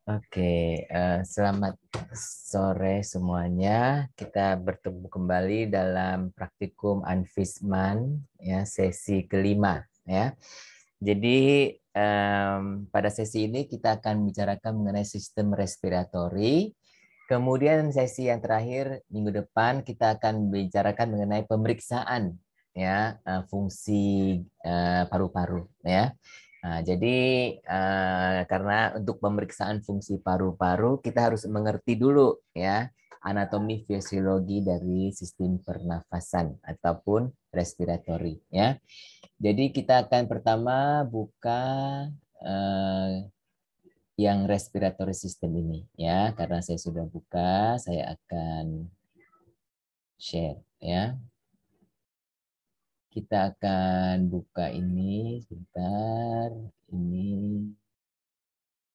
Oke, selamat sore semuanya. Kita bertemu kembali dalam praktikum Anfisman ya sesi kelima ya. Jadi pada sesi ini kita akan bicarakan mengenai sistem respiratori. Kemudian sesi yang terakhir minggu depan kita akan bicarakan mengenai pemeriksaan ya fungsi paru-paru ya. Nah, jadi karena untuk pemeriksaan fungsi paru-paru kita harus mengerti dulu ya anatomi fisiologi dari sistem pernafasan ataupun respiratori ya. Jadi kita akan pertama buka eh, yang respiratory system ini ya. Karena saya sudah buka, saya akan share ya. Kita akan buka ini sebentar. Ini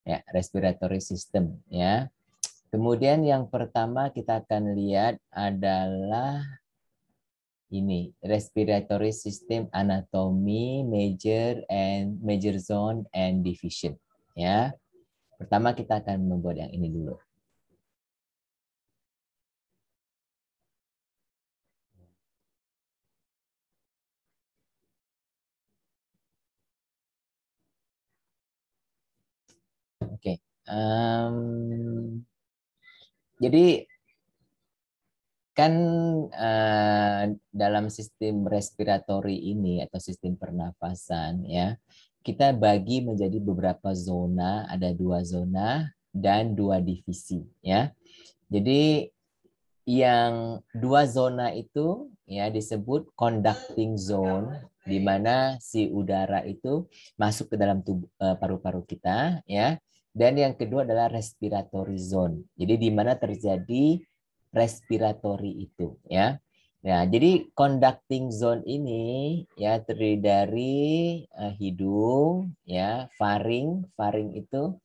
ya respiratory system ya. Kemudian yang pertama kita akan lihat adalah ini respiratory system anatomy major zone and division ya. Pertama kita akan membuat yang ini dulu. Oke. Jadi kan dalam sistem respiratori ini atau sistem pernafasan ya, kita bagi menjadi beberapa zona, ada 2 zona dan 2 divisi ya. Jadi yang 2 zona itu ya disebut conducting zone, di mana si udara itu masuk ke dalam tubuh paru-paru kita ya. Dan yang kedua adalah respiratory zone. Jadi di mana terjadi respiratory itu ya. Nah, jadi conducting zone ini ya terdiri dari hidung ya, faring. Faring itu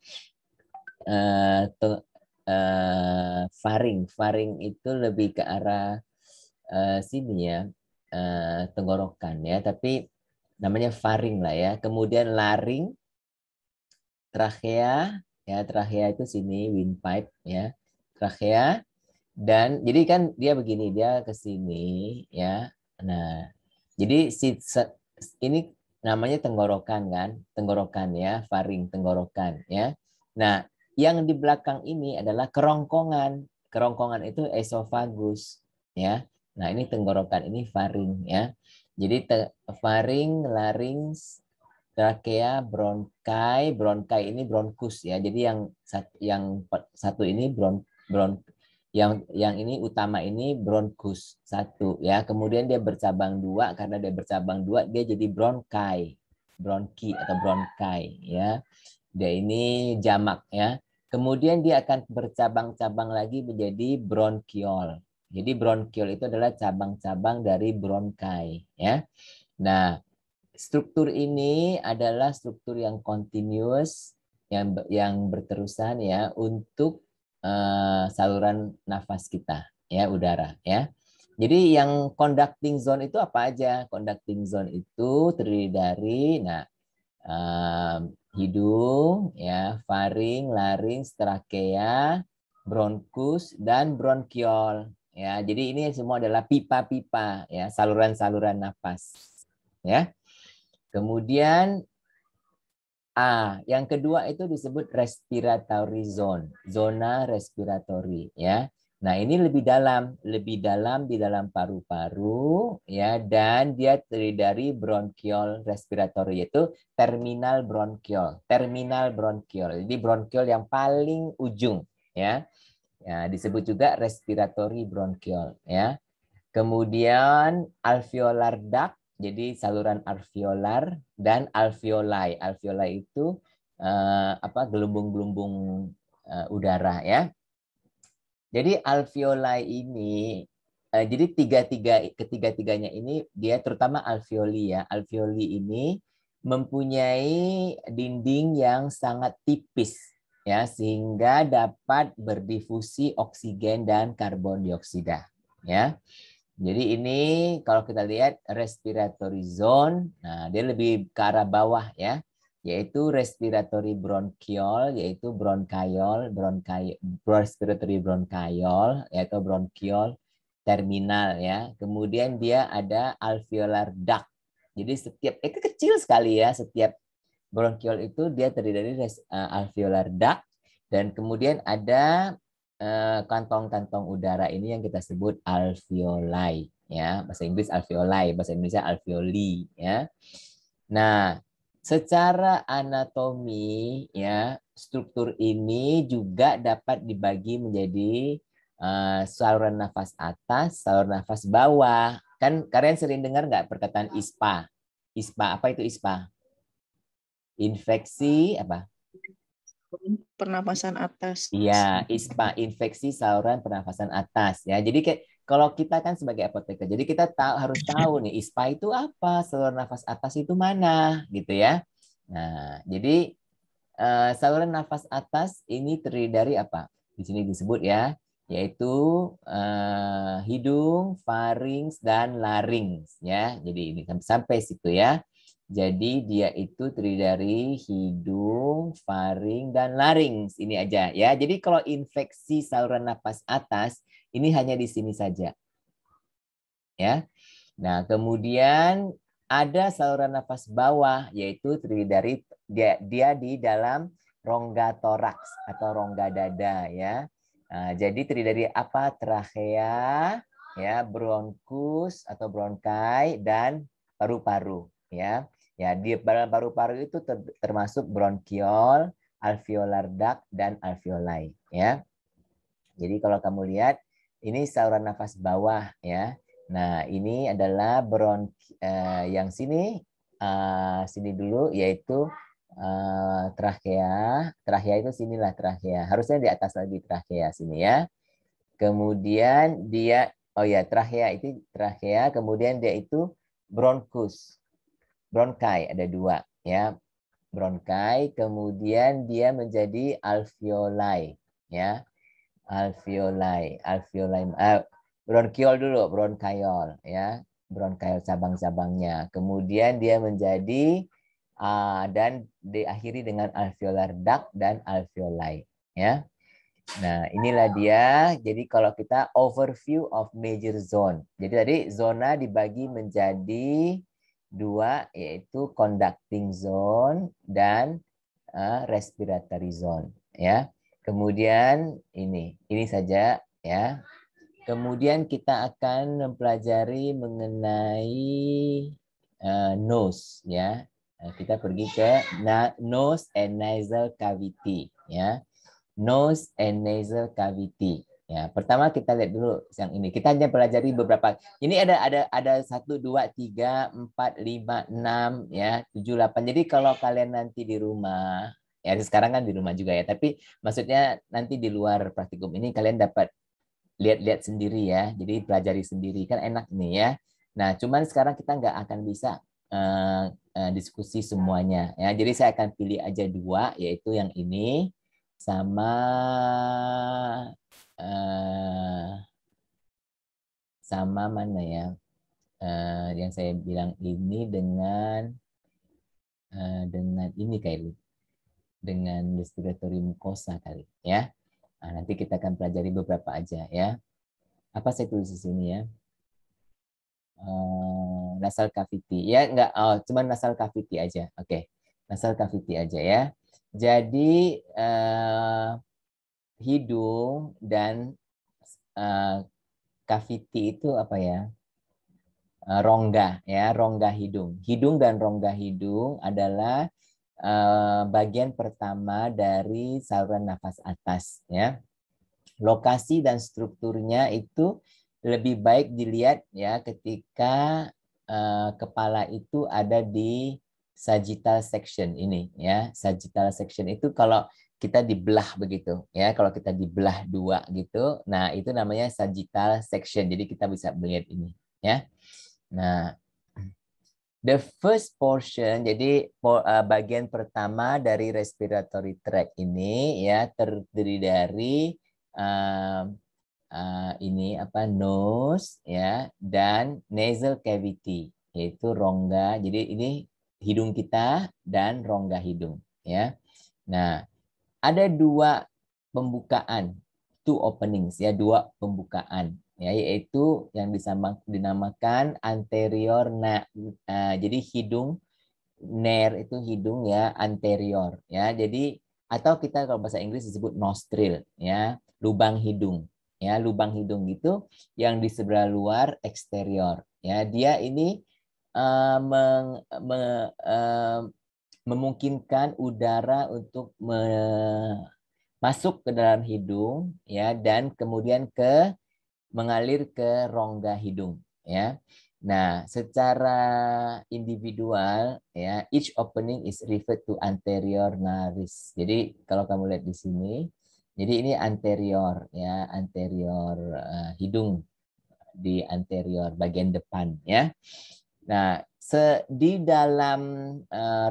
faring itu lebih ke arah sini ya, tenggorokan ya, tapi namanya faring lah ya. Kemudian laring, trachea ya, trachea itu sini windpipe ya, trachea. Dan jadi kan dia begini, dia ke sini ya. Nah, jadi ini namanya tenggorokan kan, tenggorokan ya, faring tenggorokan ya. Nah, yang di belakang ini adalah kerongkongan. Kerongkongan itu esofagus ya. Nah, ini tenggorokan, ini faring ya. Jadi faring, larynx, trakea, bronkai. Bronkai ini bronkus ya. Jadi yang satu ini yang ini utama ini bronkus satu ya. Kemudian dia bercabang dua, karena dia bercabang dua dia jadi bronkai, bronki atau bronkai ya. Dia ini jamak ya. Kemudian dia akan bercabang-cabang lagi menjadi bronkiol. Jadi bronkiol itu adalah cabang-cabang dari bronkai ya. Nah, struktur ini adalah struktur yang continuous, yang berterusan ya untuk saluran nafas kita ya, udara ya. Jadi yang conducting zone itu apa aja? Conducting zone itu terdiri dari hidung ya, faring, larynx, trakea, bronkus dan bronkiol ya. Jadi ini semua adalah pipa-pipa ya, saluran-saluran nafas ya. Kemudian yang kedua itu disebut respiratory zone, zona respiratori ya. Nah, ini lebih dalam di dalam paru-paru ya, dan dia terdiri dari bronchiol respiratory, yaitu terminal bronchiol, terminal bronchiol. Jadi bronchiol yang paling ujung ya. Ya, disebut juga respiratory bronchiol ya. Kemudian alveolar duct, jadi saluran alveolar, dan alveoli. Alveoli itu gelembung-gelembung udara ya. Jadi alveoli ini jadi ketiga-tiganya ini dia terutama alveoli ya. Alveoli ini mempunyai dinding yang sangat tipis ya, sehingga dapat berdifusi oksigen dan karbon dioksida ya. Jadi ini kalau kita lihat respiratory zone, nah dia lebih ke arah bawah ya. yaitu respiratory bronchiole, yaitu bronchiole, respiratory bronchiole, yaitu bronchiole terminal ya. Kemudian dia ada alveolar duct. Jadi setiap itu kecil sekali ya, setiap bronchiole itu dia terdiri dari alveolar duct, dan kemudian ada kantong-kantong udara ini yang kita sebut alveoli ya. Bahasa Inggris alveoli, bahasa Indonesia alveoli ya. Nah, secara anatomi ya, struktur ini juga dapat dibagi menjadi saluran nafas atas, saluran nafas bawah. Kan kalian sering dengar nggak perkataan ISPA? ISPA, apa itu ISPA? Infeksi apa? Pernapasan atas. Iya, ISPA, infeksi saluran pernafasan atas ya. Jadi kayak kalau kita kan sebagai apoteker, jadi kita harus tahu nih ISPA itu apa, saluran nafas atas itu mana, gitu ya. Nah, jadi saluran nafas atas ini terdiri dari apa? Di sini disebut ya, yaitu hidung, farinks, dan larynx ya. Jadi ini sampai situ ya. Jadi dia itu terdiri dari hidung, faring, dan larynx. Ini aja ya. Jadi kalau infeksi saluran napas atas ini hanya di sini saja. Ya. Nah, kemudian ada saluran nafas bawah yaitu terdiri dari dia di dalam rongga toraks atau rongga dada ya. Nah, jadi terdiri dari apa? Trachea, ya, bronkus atau bronkai, dan paru-paru ya. Ya, di dalam paru-paru itu termasuk bronkiol, alveolar duct, dan alveoli ya. Jadi kalau kamu lihat ini saluran nafas bawah ya. Nah, ini adalah yang sini sini dulu yaitu trachea. Trachea itu sinilah trachea. Harusnya di atas lagi trachea sini ya. Kemudian dia trachea itu trachea, kemudian dia itu bronkus. Bronkai ada dua ya. Bronkai, kemudian dia menjadi alveoli ya. Alveoli, bronkiol dulu, bronkiol ya, bronkiol cabang-cabangnya. Kemudian dia menjadi dan diakhiri dengan alveolar duct dan alveoli ya. Nah, inilah dia. Jadi kalau kita overview of major zone. Jadi tadi zona dibagi menjadi dua, yaitu conducting zone dan respiratory zone ya. Kemudian ini saja ya. Kemudian kita akan mempelajari mengenai nose ya. Kita pergi ke nose and nasal cavity ya. Nose and nasal cavity. Ya, pertama kita lihat dulu yang ini. Kita hanya pelajari beberapa. Ini ada 1 2 3 4 5 6 ya, 7 8. Jadi kalau kalian nanti di rumah, ya sekarang kan di rumah juga ya, tapi maksudnya nanti di luar praktikum ini kalian dapat lihat-lihat sendiri ya. Jadi pelajari sendiri kan enak nih ya. Nah, cuman sekarang kita nggak akan bisa diskusi semuanya ya. Jadi saya akan pilih aja dua, yaitu yang ini sama sama mana ya, yang saya bilang ini dengan ini kali, dengan respiratory mucosa kali ya. Nah, nanti kita akan pelajari beberapa aja ya. Apa saya tulis di sini ya? Nasal cavity ya, enggak, cuma nasal cavity aja. Oke. Nasal cavity aja ya. Jadi hidung dan cavity itu apa ya? Rongga ya, rongga hidung. Hidung dan rongga hidung adalah bagian pertama dari saluran nafas atas ya. Lokasi dan strukturnya itu lebih baik dilihat ya ketika kepala itu ada di sagittal section ini ya. Sagittal section itu kalau kita dibelah begitu ya, kalau kita dibelah dua gitu, nah itu namanya sagittal section. Jadi kita bisa melihat ini ya. Nah, the first portion, jadi bagian pertama dari respiratory tract ini ya terdiri dari ini apa, nose ya dan nasal cavity, yaitu rongga. Jadi ini hidung kita dan rongga hidung, ya. Nah, ada dua pembukaan, two openings, ya, dua pembukaan, ya, yaitu yang dinamakan anterior. Jadi hidung nair itu hidung, ya, anterior, ya. Jadi atau kita kalau bahasa Inggris disebut nostril, ya, lubang hidung, ya, lubang hidung itu yang di sebelah luar eksterior, ya. Dia ini memungkinkan udara untuk masuk ke dalam hidung, ya, dan kemudian mengalir ke rongga hidung, ya. Nah, secara individual, ya, each opening is referred to anterior nares. Jadi kalau kamu lihat di sini, jadi ini anterior, ya, anterior hidung, di anterior bagian depan, ya. Nah, di dalam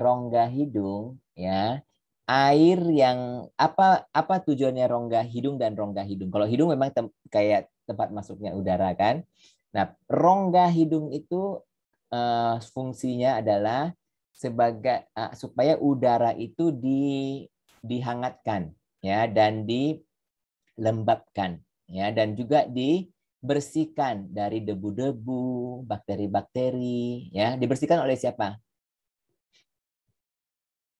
rongga hidung, ya, air yang apa tujuannya rongga hidung dan rongga hidung? Kalau hidung memang kayak tempat masuknya udara, kan. Nah, rongga hidung itu fungsinya adalah sebagai supaya udara itu dihangatkan, ya, dan dilembabkan, ya, dan juga dibersihkan dari debu-debu, bakteri-bakteri, ya. Dibersihkan oleh siapa?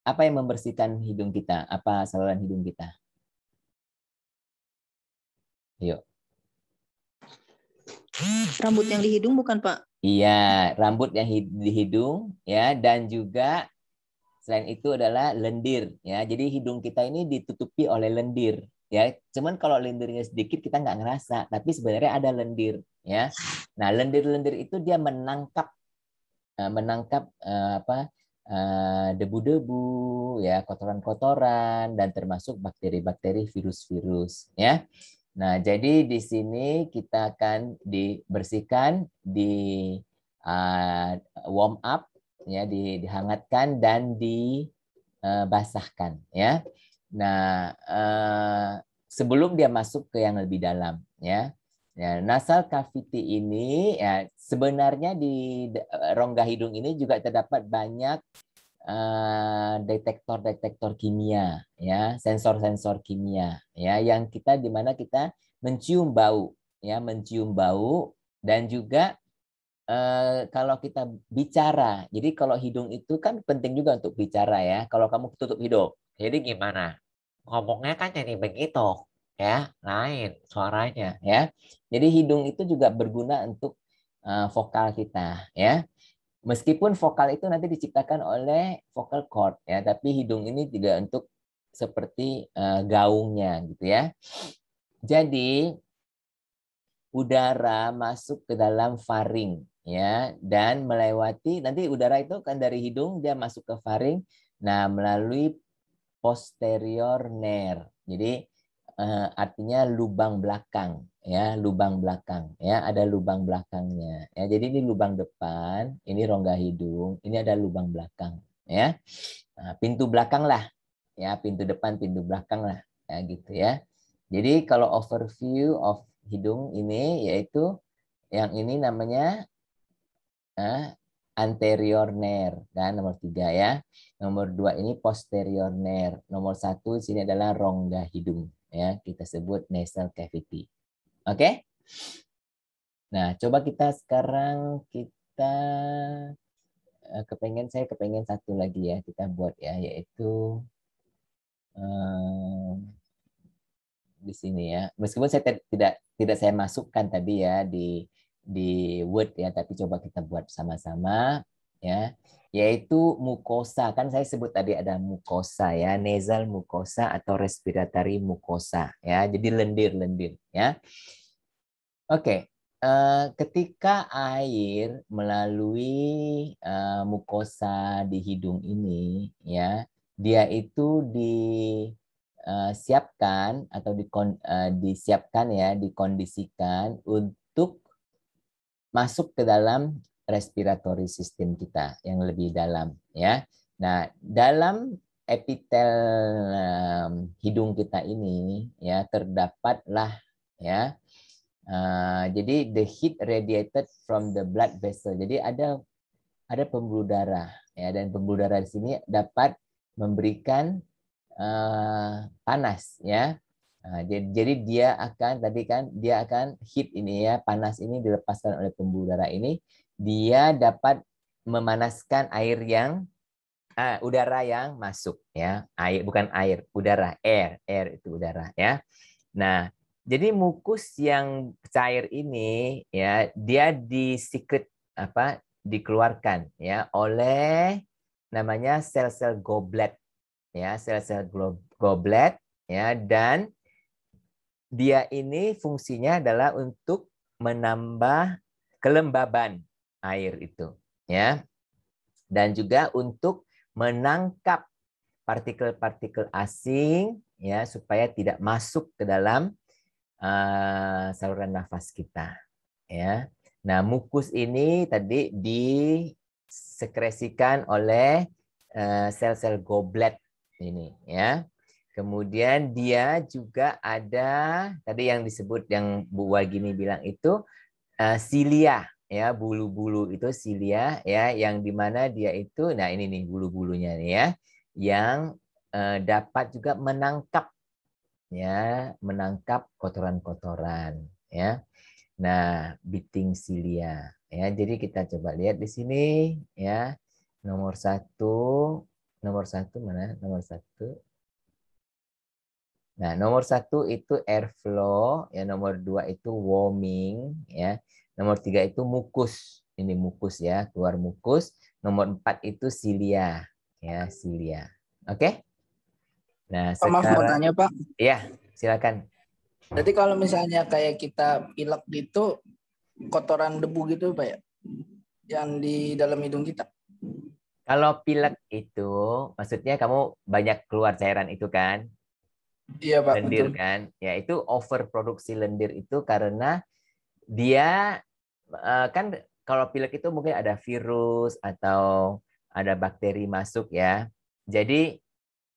Apa yang membersihkan hidung kita? Apa saluran hidung kita? Yuk. Rambut yang di hidung bukan, Pak? Iya, rambut yang di hidung, ya, dan juga selain itu adalah lendir, ya. Jadi hidung kita ini ditutupi oleh lendir, ya. Cuman kalau lendirnya sedikit kita nggak ngerasa, tapi sebenarnya ada lendir, ya. Nah, lendir-lendir itu dia menangkap debu-debu, ya, kotoran-kotoran, dan termasuk bakteri-bakteri, virus-virus, ya. Nah, jadi di sini kita akan dibersihkan, warm up, ya, dihangatkan dan dibasahkan, ya. Nah, sebelum dia masuk ke yang lebih dalam, ya. Ya, nasal cavity ini, ya, sebenarnya di rongga hidung ini juga terdapat banyak detektor-detektor kimia, ya, sensor-sensor kimia, ya, yang di mana kita mencium bau, ya, mencium bau, dan juga kalau kita bicara. Jadi kalau hidung itu kan penting juga untuk bicara, ya. Kalau kamu tutup hidung, jadi gimana? Ngomongnya kan jadi begitu, ya, lain suaranya, ya. Jadi hidung itu juga berguna untuk vokal kita, ya. Meskipun vokal itu nanti diciptakan oleh vocal cord, ya, tapi hidung ini tidak untuk seperti gaungnya, gitu, ya. Jadi udara masuk ke dalam faring, ya, dan melewati, nanti udara itu kan dari hidung dia masuk ke faring, nah, melalui posterior nair. Jadi artinya lubang belakang, ya, lubang belakang, ya, ada lubang belakangnya, ya. Jadi ini lubang depan, ini rongga hidung, ini ada lubang belakang, ya. Nah, pintu belakang lah, ya, pintu depan, pintu belakang lah, ya, gitu, ya. Jadi kalau overview of hidung ini, yaitu yang ini namanya anterior nair, dan nomor 3, ya. Nomor 2 ini posterior nair. Nomor 1 di sini adalah rongga hidung, ya. Kita sebut nasal cavity. Oke? Nah, coba kita sekarang saya kepengen satu lagi, ya, kita buat, ya, yaitu di sini, ya. Meskipun saya tidak saya masukkan tadi, ya, di Word, ya, tapi coba kita buat sama-sama, ya, yaitu mukosa. Kan saya sebut tadi ada mukosa, ya, nasal mukosa atau respiratory mukosa, ya. Jadi lendir-lendir, ya. Oke. Ketika air melalui mukosa di hidung ini, ya, dia itu disiapkan atau disiapkan, ya, dikondisikan untuk masuk ke dalam respiratory system kita yang lebih dalam, ya. Nah, dalam epitel hidung kita ini, ya, terdapatlah, ya. Jadi the heat radiated from the blood vessel. Jadi ada pembuluh darah, ya, dan pembuluh darah di sini dapat memberikan panas, ya. Nah, jadi dia akan tadi kan dia akan heat ini ya, panas ini dilepaskan oleh pembuluh darah ini, dia dapat memanaskan udara yang masuk, ya. Air bukan air, udara, air itu udara, ya. Nah, jadi mukus yang cair ini ya, dia dikeluarkan ya oleh namanya sel-sel goblet, ya, sel-sel goblet, ya, dan dia ini fungsinya adalah untuk menambah kelembaban air itu, ya, dan juga untuk menangkap partikel-partikel asing, ya, supaya tidak masuk ke dalam saluran nafas kita, ya. Nah, mukus ini tadi disekresikan oleh sel-sel goblet ini, ya. Kemudian dia juga ada tadi yang disebut yang Bu Wagini bilang itu silia, ya, bulu-bulu itu silia, ya, yang dimana dia itu, nah ini nih bulu-bulunya nih, ya, yang dapat juga menangkap, ya, menangkap kotoran-kotoran, ya. Nah, biting silia, ya. Jadi kita coba lihat di sini, ya. Nomor satu mana? Nomor satu. Nah, nomor satu itu airflow, ya. Nomor dua itu warming, ya. Nomor tiga itu mukus, ini mukus, ya, keluar mukus. Nomor empat itu silia, ya, silia. Oke? Nah, Pak, maaf mau sekarang, tanya Pak. ya, silakan. Jadi kalau misalnya kayak kita pilek gitu, kotoran debu gitu Pak ya, yang di dalam hidung kita. Kalau pilek itu, maksudnya kamu banyak keluar cairan itu kan? Iya Pak, Lendir betul. kan? Ya, itu overproduksi lendir itu karena dia kan kalau pilek itu mungkin ada virus atau ada bakteri masuk, ya. Jadi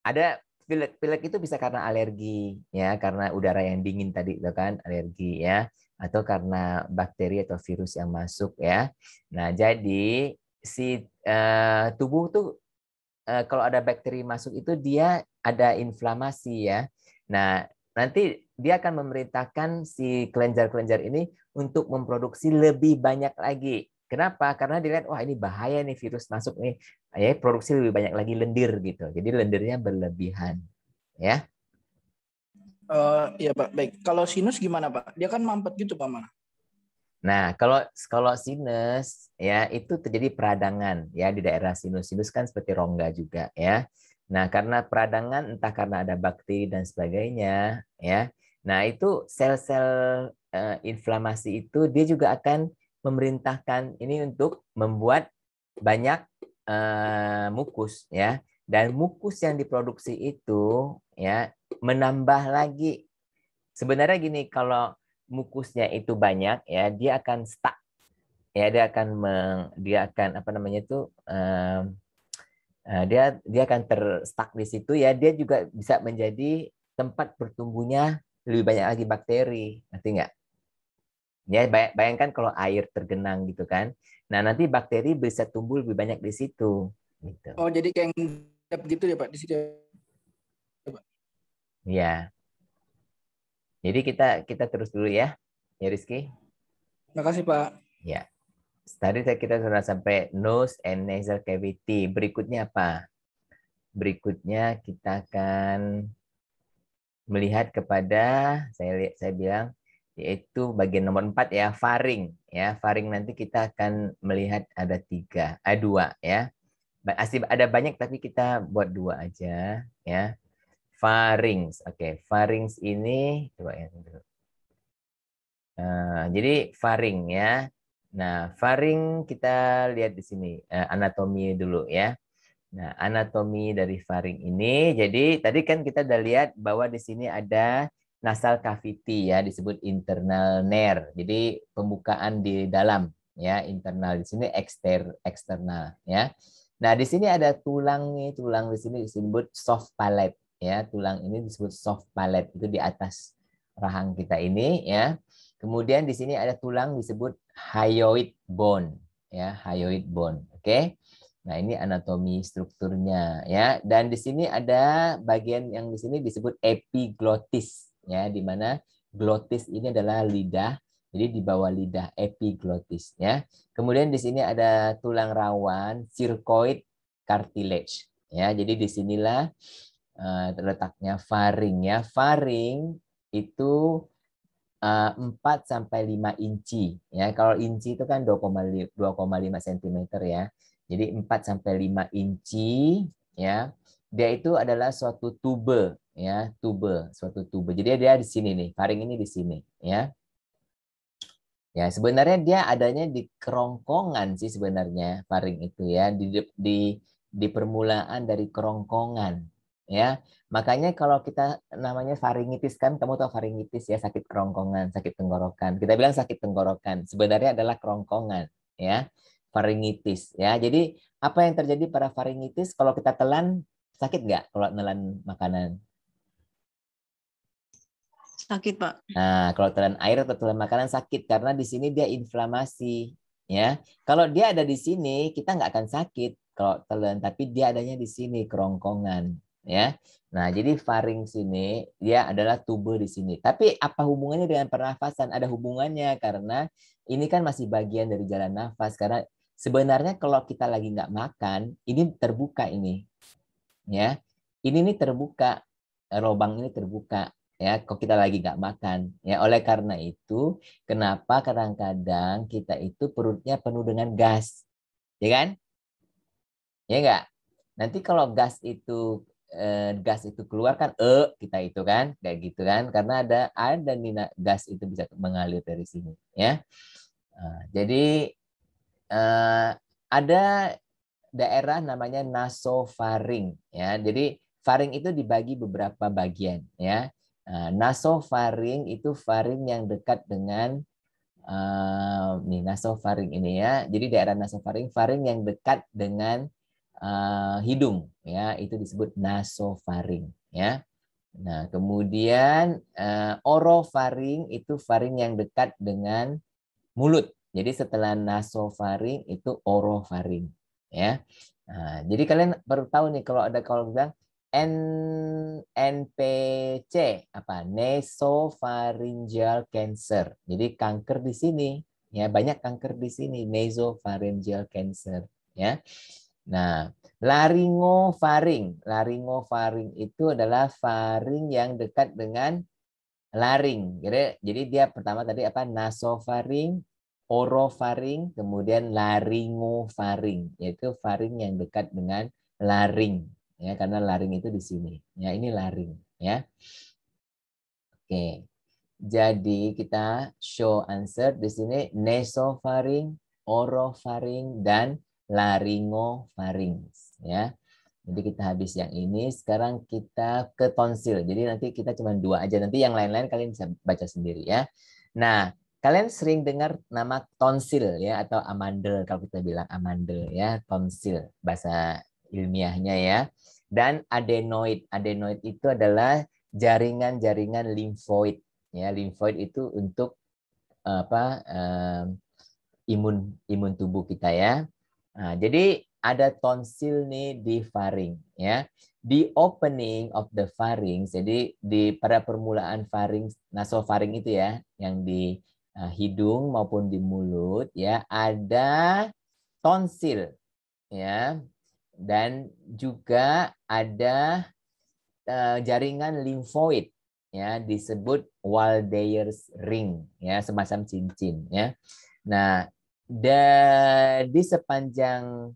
ada pilek itu bisa karena alergi, ya, karena udara yang dingin tadi itu kan alergi, ya, atau karena bakteri atau virus yang masuk, ya. Nah, jadi si tubuh tuh kalau ada bakteri masuk itu dia ada inflamasi, ya. Nah, nanti dia akan memerintahkan si kelenjar-kelenjar ini untuk memproduksi lebih banyak lagi. Kenapa? Karena dilihat, wah ini bahaya nih virus masuk nih, ya, produksi lebih banyak lagi lendir gitu. Jadi lendirnya berlebihan, ya. Iya Pak, baik. Kalau sinus gimana Pak? Dia kan mampet gitu Pak mana? Nah, kalau sinus, ya, itu terjadi peradangan, ya, di daerah sinus. Sinus kan seperti rongga juga, ya. Nah, karena peradangan entah karena ada bakteri dan sebagainya, ya. Nah, itu sel-sel inflamasi itu dia juga akan memerintahkan ini untuk membuat banyak mukus, ya. Dan mukus yang diproduksi itu, ya, menambah lagi. Sebenarnya gini, kalau mukusnya itu banyak, ya, dia akan stuck, ya, dia akan apa namanya itu dia akan terstuck di situ, ya. Dia juga bisa menjadi tempat bertumbuhnya lebih banyak lagi bakteri, ngerti nggak? Ya, bayangkan kalau air tergenang gitu kan, nah nanti bakteri bisa tumbuh lebih banyak di situ, gitu. Oh, jadi kayak ngendap gitu ya Pak di situ. Ya, jadi kita terus dulu ya, Rizky. Makasih Pak. Ya. Tadi kita sudah sampai nose and nasal cavity. Berikutnya apa? Berikutnya kita akan melihat kepada, saya bilang, yaitu bagian nomor 4, ya, faring. Ya, faring nanti kita akan melihat ada 2, ya. Masih ada banyak tapi kita buat 2 aja, ya. Pharynx. Oke, pharynx ini coba ya. Jadi faring, ya. Nah, faring kita lihat di sini anatomi dulu, ya. Nah, anatomi dari faring ini, jadi tadi kan kita udah lihat bahwa di sini ada nasal cavity, ya, disebut internal nair. Jadi pembukaan di dalam, ya, internal. Di sini eksternal, ya. Nah, di sini ada tulang nih, tulang di sini disebut soft palate, ya. Tulang ini disebut soft palate, itu di atas rahang kita ini, ya. Kemudian di sini ada tulang disebut hyoid bone, ya, hyoid bone. Oke. Nah, ini anatomi strukturnya ya. Dan di sini ada bagian yang di sini disebut epiglotis ya, di mana glotis ini adalah lidah. Jadi di bawah lidah epiglotis ya. Kemudian di sini ada tulang rawan circoid cartilage ya. Jadi disinilah letaknya faring ya. Faring itu 4 sampai 5 inci ya. Kalau inci itu kan 2,5 cm ya. Jadi 4 sampai 5 inci ya. Dia itu adalah suatu tube ya, suatu tube. Jadi dia di sini nih, faring ini di sini ya. Ya, sebenarnya dia adanya di kerongkongan sih sebenarnya faring itu ya, di permulaan dari kerongkongan ya. Makanya kalau kita namanya faringitis kan, kamu tahu faringitis ya, sakit kerongkongan, sakit tenggorokan. Kita bilang sakit tenggorokan, sebenarnya adalah kerongkongan ya, faringitis ya. Jadi apa yang terjadi pada faringitis kalau kita telan, sakit nggak kalau nelan makanan? Sakit, Pak. Nah, kalau telan air atau telan makanan sakit karena di sini dia inflamasi, ya. Kalau dia ada di sini, kita nggak akan sakit kalau telan, tapi dia adanya di sini kerongkongan, ya. Nah, jadi faring sini dia adalah tubuh di sini. Tapi apa hubungannya dengan pernafasan? Ada hubungannya karena ini kan masih bagian dari jalan nafas. Karena sebenarnya kalau kita lagi nggak makan, ini terbuka ini, ya. Ini nih terbuka, lubang ini terbuka ya, kok kita lagi nggak makan ya. Oleh karena itu kenapa kadang-kadang kita itu perutnya penuh dengan gas, ya kan, ya enggak. Nanti kalau gas itu keluar kan kita itu kan kayak gitu kan, karena ada gas itu bisa mengalir dari sini ya. Jadi ada daerah namanya nasofaring ya. Jadi faring itu dibagi beberapa bagian ya. Nasofaring itu faring yang dekat dengan nih nasofaring ini ya. Jadi daerah nasofaring, faring yang dekat dengan hidung ya, itu disebut nasofaring ya. Nah, kemudian orofaring itu faring yang dekat dengan mulut. Jadi setelah nasofaring itu orofaring ya. Nah, jadi kalian baru tahu nih kalau bilang NPC apa? Nasopharyngeal cancer. Jadi kanker di sini ya, banyak kanker di sini, nasopharyngeal cancer ya. Nah, laringofaring. Laringofaring itu adalah faring yang dekat dengan laring. Jadi dia pertama tadi apa? Nasofaring, orofaring, kemudian laringofaring, yaitu faring yang dekat dengan laring. Ya, karena laring itu di sini. Ya, ini laring. Ya, oke. Jadi kita show answer di sini nasofaring, orofaring, dan laringofaring. Ya. Jadi kita habis yang ini, sekarang kita ke tonsil. Jadi nanti kita cuma 2 aja. Nanti yang lain-lain kalian bisa baca sendiri ya. Nah, kalian sering dengar nama tonsil ya, atau amandel kalau kita bilang amandel ya, tonsil bahasa ilmiahnya ya. Dan adenoid. Adenoid itu adalah jaringan-jaringan limfoid ya. Limfoid itu untuk apa? Imun tubuh kita ya. Nah, jadi ada tonsil nih di faring ya. Di opening of the pharynx, jadi di pada permulaan faring, nasofaring itu ya, yang di hidung maupun di mulut ya, ada tonsil ya. Dan juga ada jaringan limfoid ya, disebut Waldeyer's ring ya, semacam cincin ya. Nah, di sepanjang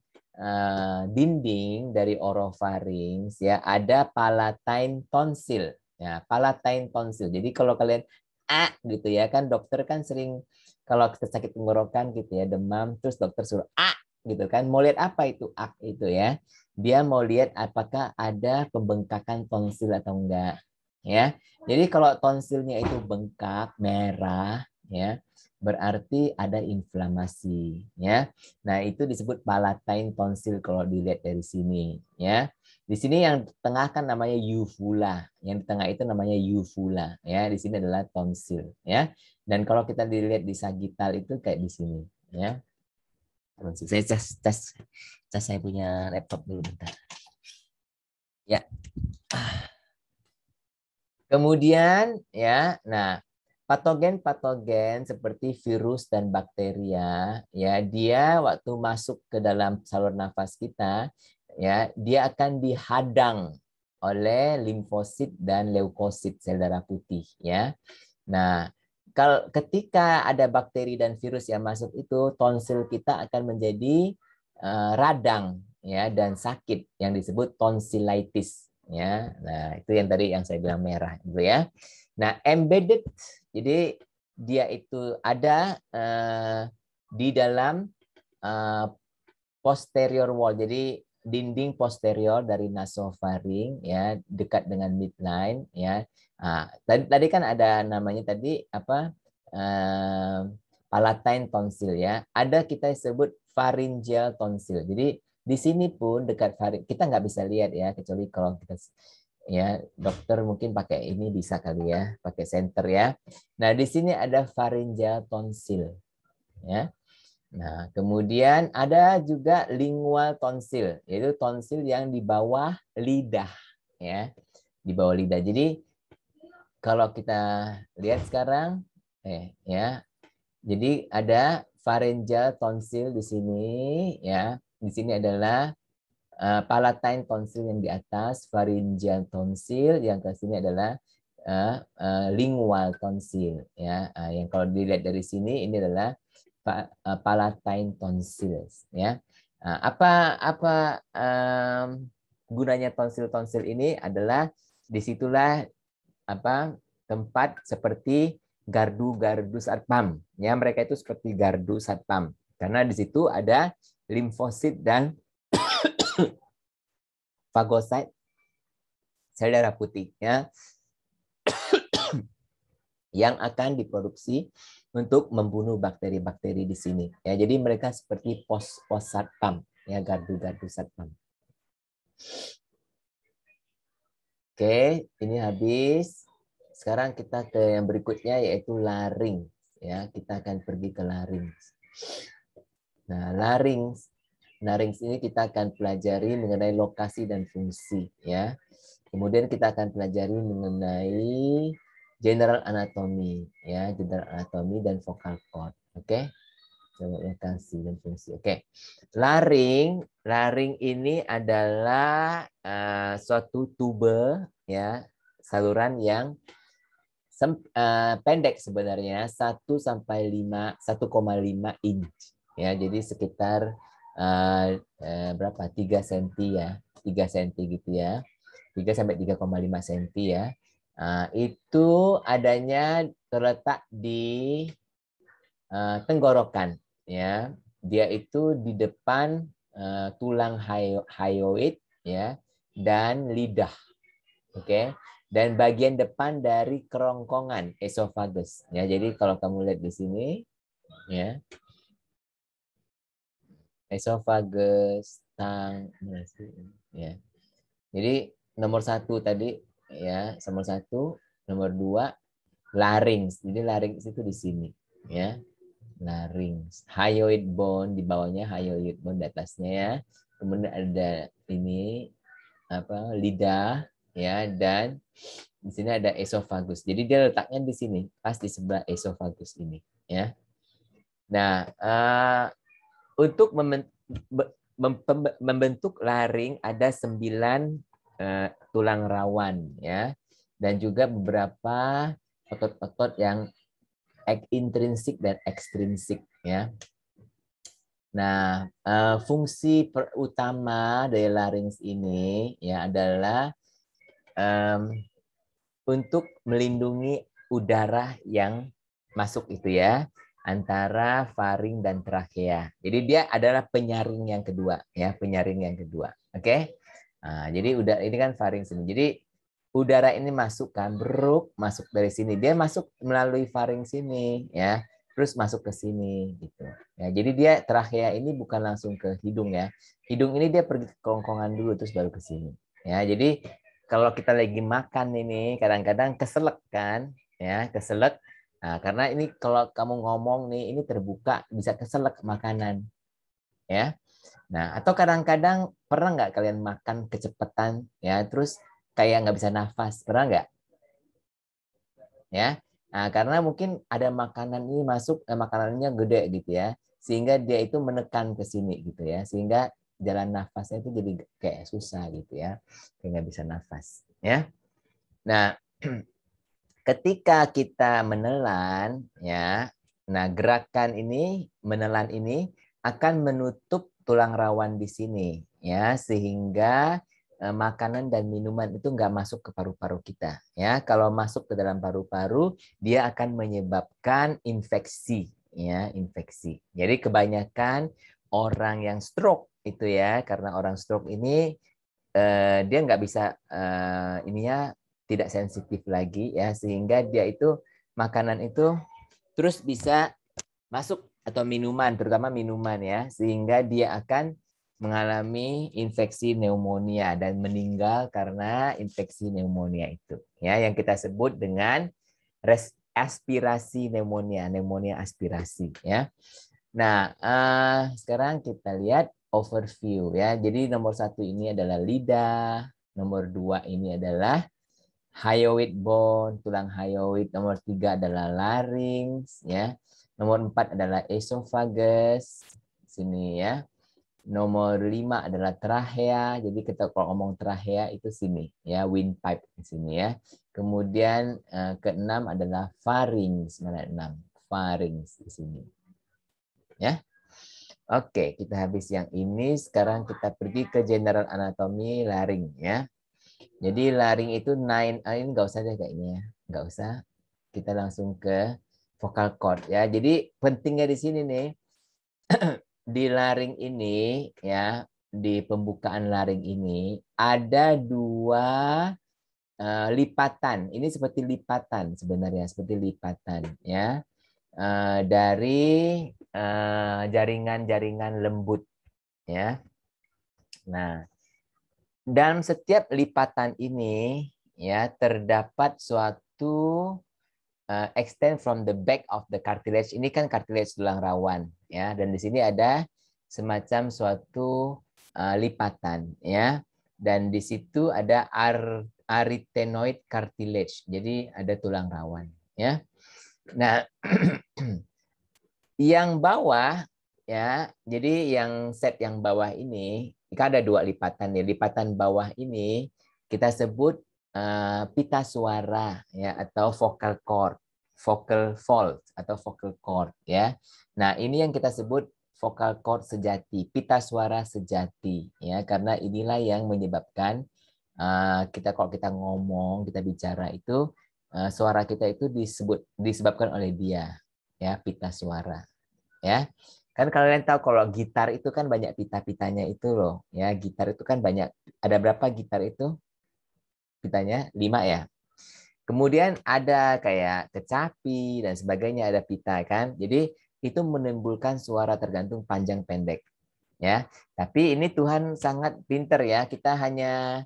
dinding dari orofaring ya ada palatine tonsil ya, palatine tonsil. Jadi kalau kalian gitu ya kan, dokter kan sering kalau kita sakit tenggorokan gitu ya, demam, terus dokter suruh gitu kan, mau lihat apa itu itu ya, dia mau lihat apakah ada pembengkakan tonsil atau enggak ya. Jadi kalau tonsilnya itu bengkak merah ya, berarti ada inflamasi ya. Nah, itu disebut palatine tonsil kalau dilihat dari sini ya. Di sini yang tengah kan namanya uvula. Yang di tengah itu namanya uvula ya. Di sini adalah tonsil ya. Dan kalau kita dilihat di sagital itu kayak di sini ya. Saya cas saya punya laptop dulu bentar. Ya. Kemudian ya, nah patogen-patogen seperti virus dan bakteria ya, dia waktu masuk ke dalam saluran nafas kita ya, dia akan dihadang oleh limfosit dan leukosit sel darah putih ya. Nah, kalau ketika ada bakteri dan virus yang masuk itu, tonsil kita akan menjadi radang ya dan sakit yang disebut tonsilitis ya. Nah, itu yang tadi yang saya bilang merah gitu ya. Nah, embedded jadi dia itu ada di dalam posterior wall. Jadi dinding posterior dari nasofaring ya, dekat dengan midline ya. Nah, tadi kan ada namanya tadi apa? Palatine tonsil ya. Ada kita sebut pharyngeal tonsil. Jadi di sini pun dekat faring kita nggak bisa lihat ya, kecuali kalau kita ya dokter mungkin pakai ini bisa kali ya, pakai senter ya. Nah di sini ada pharyngeal tonsil ya. Nah kemudian ada juga lingual tonsil, yaitu tonsil yang di bawah lidah ya, di bawah lidah. Jadi kalau kita lihat sekarang ya, jadi ada pharyngeal tonsil di sini ya. Di sini adalah palatine tonsil yang di atas, pharyngeal tonsil, yang ke sini adalah lingual tonsil ya. Yang kalau dilihat dari sini ini adalah palatine tonsils ya. Apa gunanya tonsil-tonsil ini adalah disitulah apa tempat seperti gardu-gardu satpam ya, mereka itu seperti gardu satpam karena di situ ada limfosit dan fagosit sel darah putih ya yang akan diproduksi untuk membunuh bakteri-bakteri di sini ya. Jadi mereka seperti pos satpam ya, gardu-gardu satpam. Oke, ini habis. Sekarang kita ke yang berikutnya yaitu laring ya. Kita akan pergi ke laring. Nah, laring ini kita akan pelajari mengenai lokasi dan fungsi ya. Kemudian kita akan pelajari mengenai general anatomy ya, general anatomy dan vocal cord. Oke. Lokasi dan fungsi. Oke. Laring ini adalah suatu tube ya, saluran yang pendek sebenarnya 1 sampai 1,5 inch ya, jadi sekitar berapa 3 cm ya, 3 cm gitu ya, 3 sampai 3,5 cm ya. Itu adanya terletak di tenggorokan ya, dia itu di depan tulang hyoid ya dan lidah. Oke. Dan bagian depan dari kerongkongan esophagus ya. Jadi kalau kamu lihat di sini ya, esophagus, ya. Jadi nomor 1 tadi ya, nomor 1, nomor 2 larynx. Jadi larynx itu di sini ya. Larynx, hyoid bone di bawahnya, hyoid bone di atasnya ya. Kemudian ada ini apa? Lidah ya, dan di sini ada esophagus. Jadi dia letaknya di sini, pas di sebelah esophagus ini ya. Nah, untuk membentuk laring ada 9 tulang rawan ya, dan juga beberapa otot-otot yang intrinsik dan ekstrinsik ya. Nah, fungsi utama dari larynx ini ya adalah untuk melindungi udara yang masuk itu ya, antara faring dan trakea. Jadi dia adalah penyaring yang kedua ya, penyaring yang kedua. Oke. Nah, jadi ini kan faring sini. Jadi udara ini masuk kan, masuk dari sini. Dia masuk melalui faring sini ya, terus masuk ke sini gitu. Ya, jadi dia trakea ini bukan langsung ke hidung ya. Hidung ini dia pergi ke kerongkongan dulu terus baru ke sini. Ya, jadi kalau kita lagi makan ini kadang-kadang keselak kan, ya keselak. Nah, karena ini kalau kamu ngomong nih ini terbuka bisa keselak makanan. ya. Nah, atau kadang-kadang pernah nggak kalian makan kecepatan ya, terus kayak nggak bisa nafas, pernah nggak? Ya, nah, karena mungkin ada makanan ini masuk, makanannya gede gitu ya, sehingga dia itu menekan ke sini gitu ya, sehingga jalan nafasnya itu jadi kayak susah gitu ya, kayak nggak bisa nafas. Ya, nah ketika kita menelan ya, nah gerakan ini menelan ini akan menutup tulang rawan di sini ya, sehingga makanan dan minuman itu nggak masuk ke paru-paru kita ya. Kalau masuk ke dalam paru-paru dia akan menyebabkan infeksi ya, infeksi. Jadi kebanyakan orang yang stroke itu ya, karena orang stroke ini dia nggak bisa ininya tidak sensitif lagi ya, sehingga dia itu makanan itu terus bisa masuk atau minuman, terutama minuman ya, sehingga dia akan mengalami infeksi pneumonia dan meninggal karena infeksi pneumonia itu ya, yang kita sebut dengan aspirasi pneumonia, pneumonia aspirasi ya. Nah, sekarang kita lihat overview ya. Jadi nomor 1 ini adalah lidah, nomor 2 ini adalah hyoid bone, tulang hyoid, nomor 3 adalah larynx ya. Nomor 4 adalah esophagus sini ya. Nomor 5 adalah trachea. Jadi kita kalau ngomong trachea itu sini ya, windpipe di sini ya. Kemudian ke-6 adalah pharynx, mana 6? Pharynx di sini. Ya. Oke, kita habis yang ini. Sekarang kita pergi ke general anatomy laring ya. Jadi laring itu ini nggak usah deh kayaknya ya. Nggak usah. Kita langsung ke vocal cord ya. Jadi pentingnya di sini nih, di laring ini ya, di pembukaan laring ini ada 2 lipatan. Ini seperti lipatan sebenarnya, seperti lipatan ya. Dari jaringan-jaringan lembut ya. Nah, dalam setiap lipatan ini ya terdapat suatu extend from the back of the cartilage. Ini kan cartilage tulang rawan ya, dan di sini ada semacam suatu lipatan ya. Dan di situ ada arytenoid cartilage. Jadi ada tulang rawan ya. Nah, yang bawah ya, jadi yang set yang bawah ini kan ada 2 lipatan ya. Lipatan bawah ini kita sebut pita suara ya, atau vocal cord, vocal fold atau vocal cord ya. Nah, ini yang kita sebut vocal cord sejati, pita suara sejati ya, karena inilah yang menyebabkan kita kalau kita ngomong, kita bicara itu suara kita itu disebabkan oleh dia ya, pita suara. Ya, kan kalian tahu kalau gitar itu kan banyak pita-pitanya itu loh ya. Gitar itu kan banyak, ada berapa gitar itu pitanya? 5 ya. Kemudian ada kayak kecapi dan sebagainya, ada pita kan. Jadi itu menimbulkan suara tergantung panjang pendek ya. Tapi ini Tuhan sangat pinter ya, kita hanya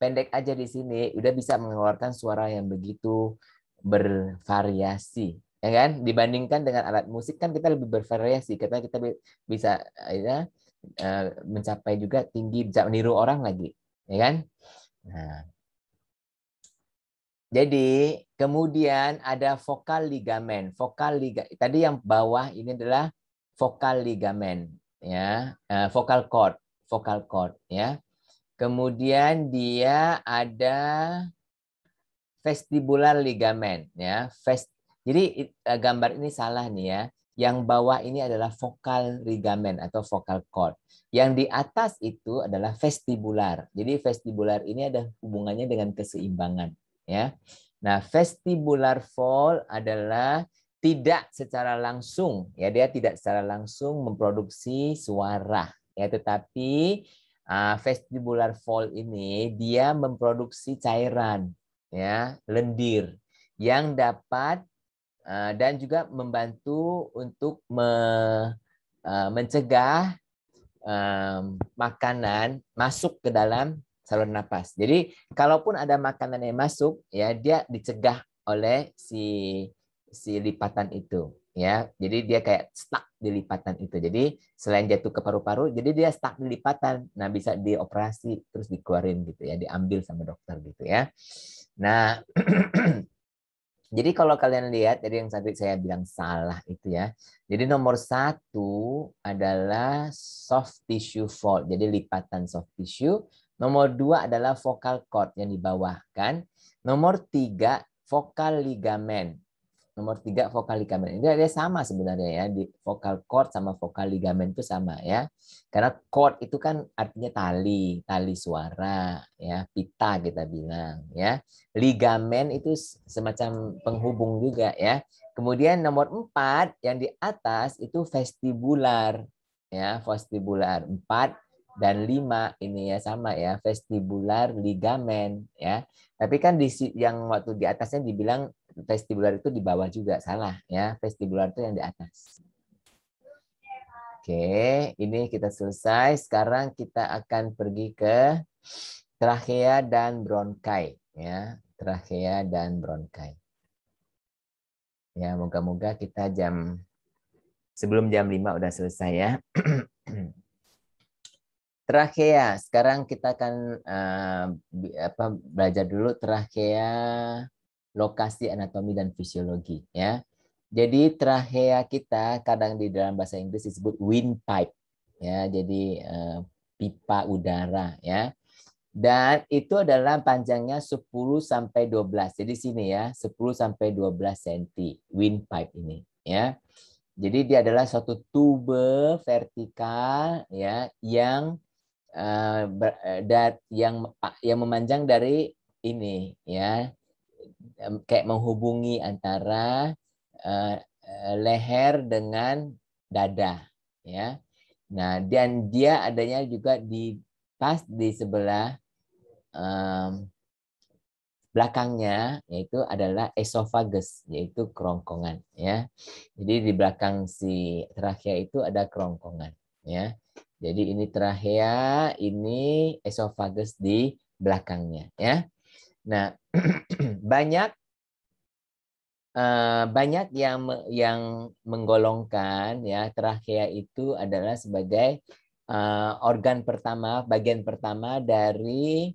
pendek aja di sini udah bisa mengeluarkan suara yang begitu bervariasi ya kan, dibandingkan dengan alat musik kan kita lebih bervariasi karena kita bisa ya, mencapai juga tinggi, bisa meniru orang lagi ya kan. Nah, jadi kemudian ada vokal ligamen. Tadi yang bawah ini adalah vokal ligamen ya, vokal cord ya. Kemudian dia ada vestibular ligamen ya. Jadi gambar ini salah nih ya. Yang bawah ini adalah vokal ligamen atau vokal cord. Yang di atas itu adalah vestibular. Jadi vestibular ini ada hubungannya dengan keseimbangan ya. Nah, vestibular fold adalah tidak secara langsung ya, dia tidak secara langsung memproduksi suara ya, tetapi vestibular fold ini dia memproduksi cairan ya, lendir yang dapat dan juga membantu untuk mencegah makanan masuk ke dalam saluran napas. Jadi kalaupun ada makanan yang masuk ya, dia dicegah oleh si lipatan itu ya. Jadi dia kayak stuck di lipatan itu. Jadi selain jatuh ke paru-paru, jadi dia stuck di lipatan. Nah, bisa dioperasi terus dikeluarin gitu ya, diambil sama dokter gitu ya. Nah, jadi kalau kalian lihat dari yang tadi saya bilang salah itu ya. Jadi nomor 1 adalah soft tissue fold. Jadi lipatan soft tissue. Nomor 2 adalah vocal cord yang di bawah kan. Nomor 3 vocal ligamen. Nomor 3 vocal ligamen. Ini ada sama sebenarnya ya. Di vocal cord sama vocal ligamen itu sama ya. Karena cord itu kan artinya tali, tali suara ya, pita kita bilang ya. Ligamen itu semacam penghubung juga ya. Kemudian nomor 4 yang di atas itu vestibular ya, vestibular 4 dan 5 ini ya sama ya, vestibular ligamen ya. Tapi kan yang waktu di atasnya dibilang vestibular itu di bawah juga, salah ya. Vestibular itu yang di atas. Oke, ini kita selesai. Sekarang kita akan pergi ke trachea dan bronkai ya, trachea dan bronkai. Ya, moga-moga kita sebelum jam 5 udah selesai ya. Trachea, sekarang kita akan belajar dulu trachea, lokasi anatomi dan fisiologi ya. Jadi trachea kita kadang di dalam bahasa Inggris disebut windpipe ya, jadi pipa udara ya. Dan itu adalah panjangnya 10 sampai 12. Jadi sini ya, 10 sampai 12 cm windpipe ini ya. Jadi dia adalah suatu tube vertikal ya yang yang memanjang dari ini ya, kayak menghubungi antara leher dengan dada ya. Nah, dan dia adanya juga pas di sebelah belakangnya, yaitu adalah esophagus, yaitu kerongkongan ya. Jadi di belakang si trachea itu ada kerongkongan ya. Jadi ini trachea, ini esophagus di belakangnya ya. Nah, banyak yang menggolongkan ya trachea itu adalah sebagai organ pertama, bagian pertama dari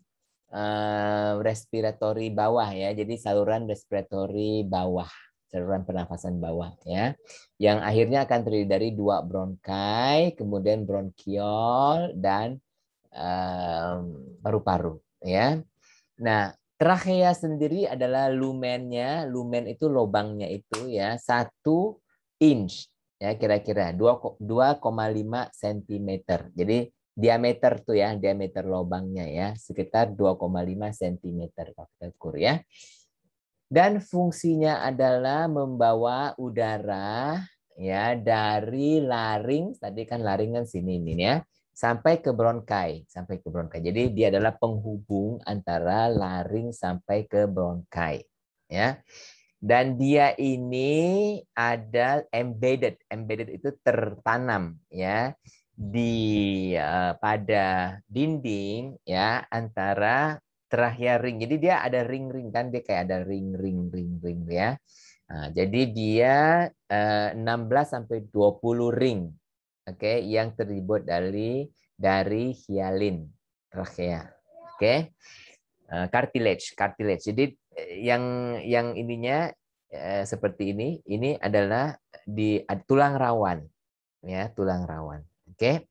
respiratory bawah ya. Jadi saluran respiratory bawah, saluran pernafasan bawah ya. Yang akhirnya akan terdiri dari 2 bronkai, kemudian bronkiol dan paru-paru ya. Nah, trachea sendiri adalah lumennya, lumen itu lubangnya itu ya 1 inch ya, kira-kira 2,5 cm. Jadi diameter tuh ya, diameter lubangnya ya sekitar 2,5 cm kalau kita ukur ya. Dan fungsinya adalah membawa udara ya dari laring, tadi kan laring kan sini ini ya, sampai ke bronkai, Jadi dia adalah penghubung antara laring sampai ke bronkai ya. Dan dia ini ada embedded itu tertanam ya di pada dinding ya antara trachea ring. Jadi dia ada ring-ring kan, dia kayak ada ring ya. Nah, jadi dia 16 sampai 20 ring. Oke, yang terbuat dari hialin trachea. Oke. Cartilage. Jadi yang ininya seperti ini adalah di tulang rawan ya, tulang rawan. Oke.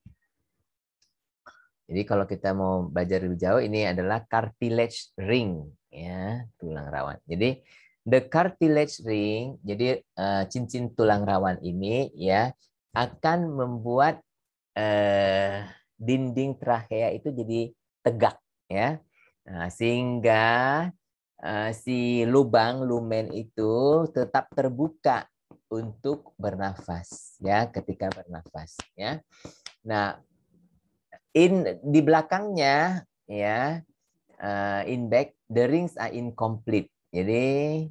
Jadi kalau kita mau belajar lebih jauh, ini adalah cartilage ring ya, tulang rawan. Jadi the cartilage ring, jadi cincin tulang rawan ini ya akan membuat dinding trachea itu jadi tegak ya. Nah, sehingga si lubang lumen itu tetap terbuka untuk bernafas ya, ketika bernafas ya. Nah, di belakangnya ya, in back the rings are incomplete. Jadi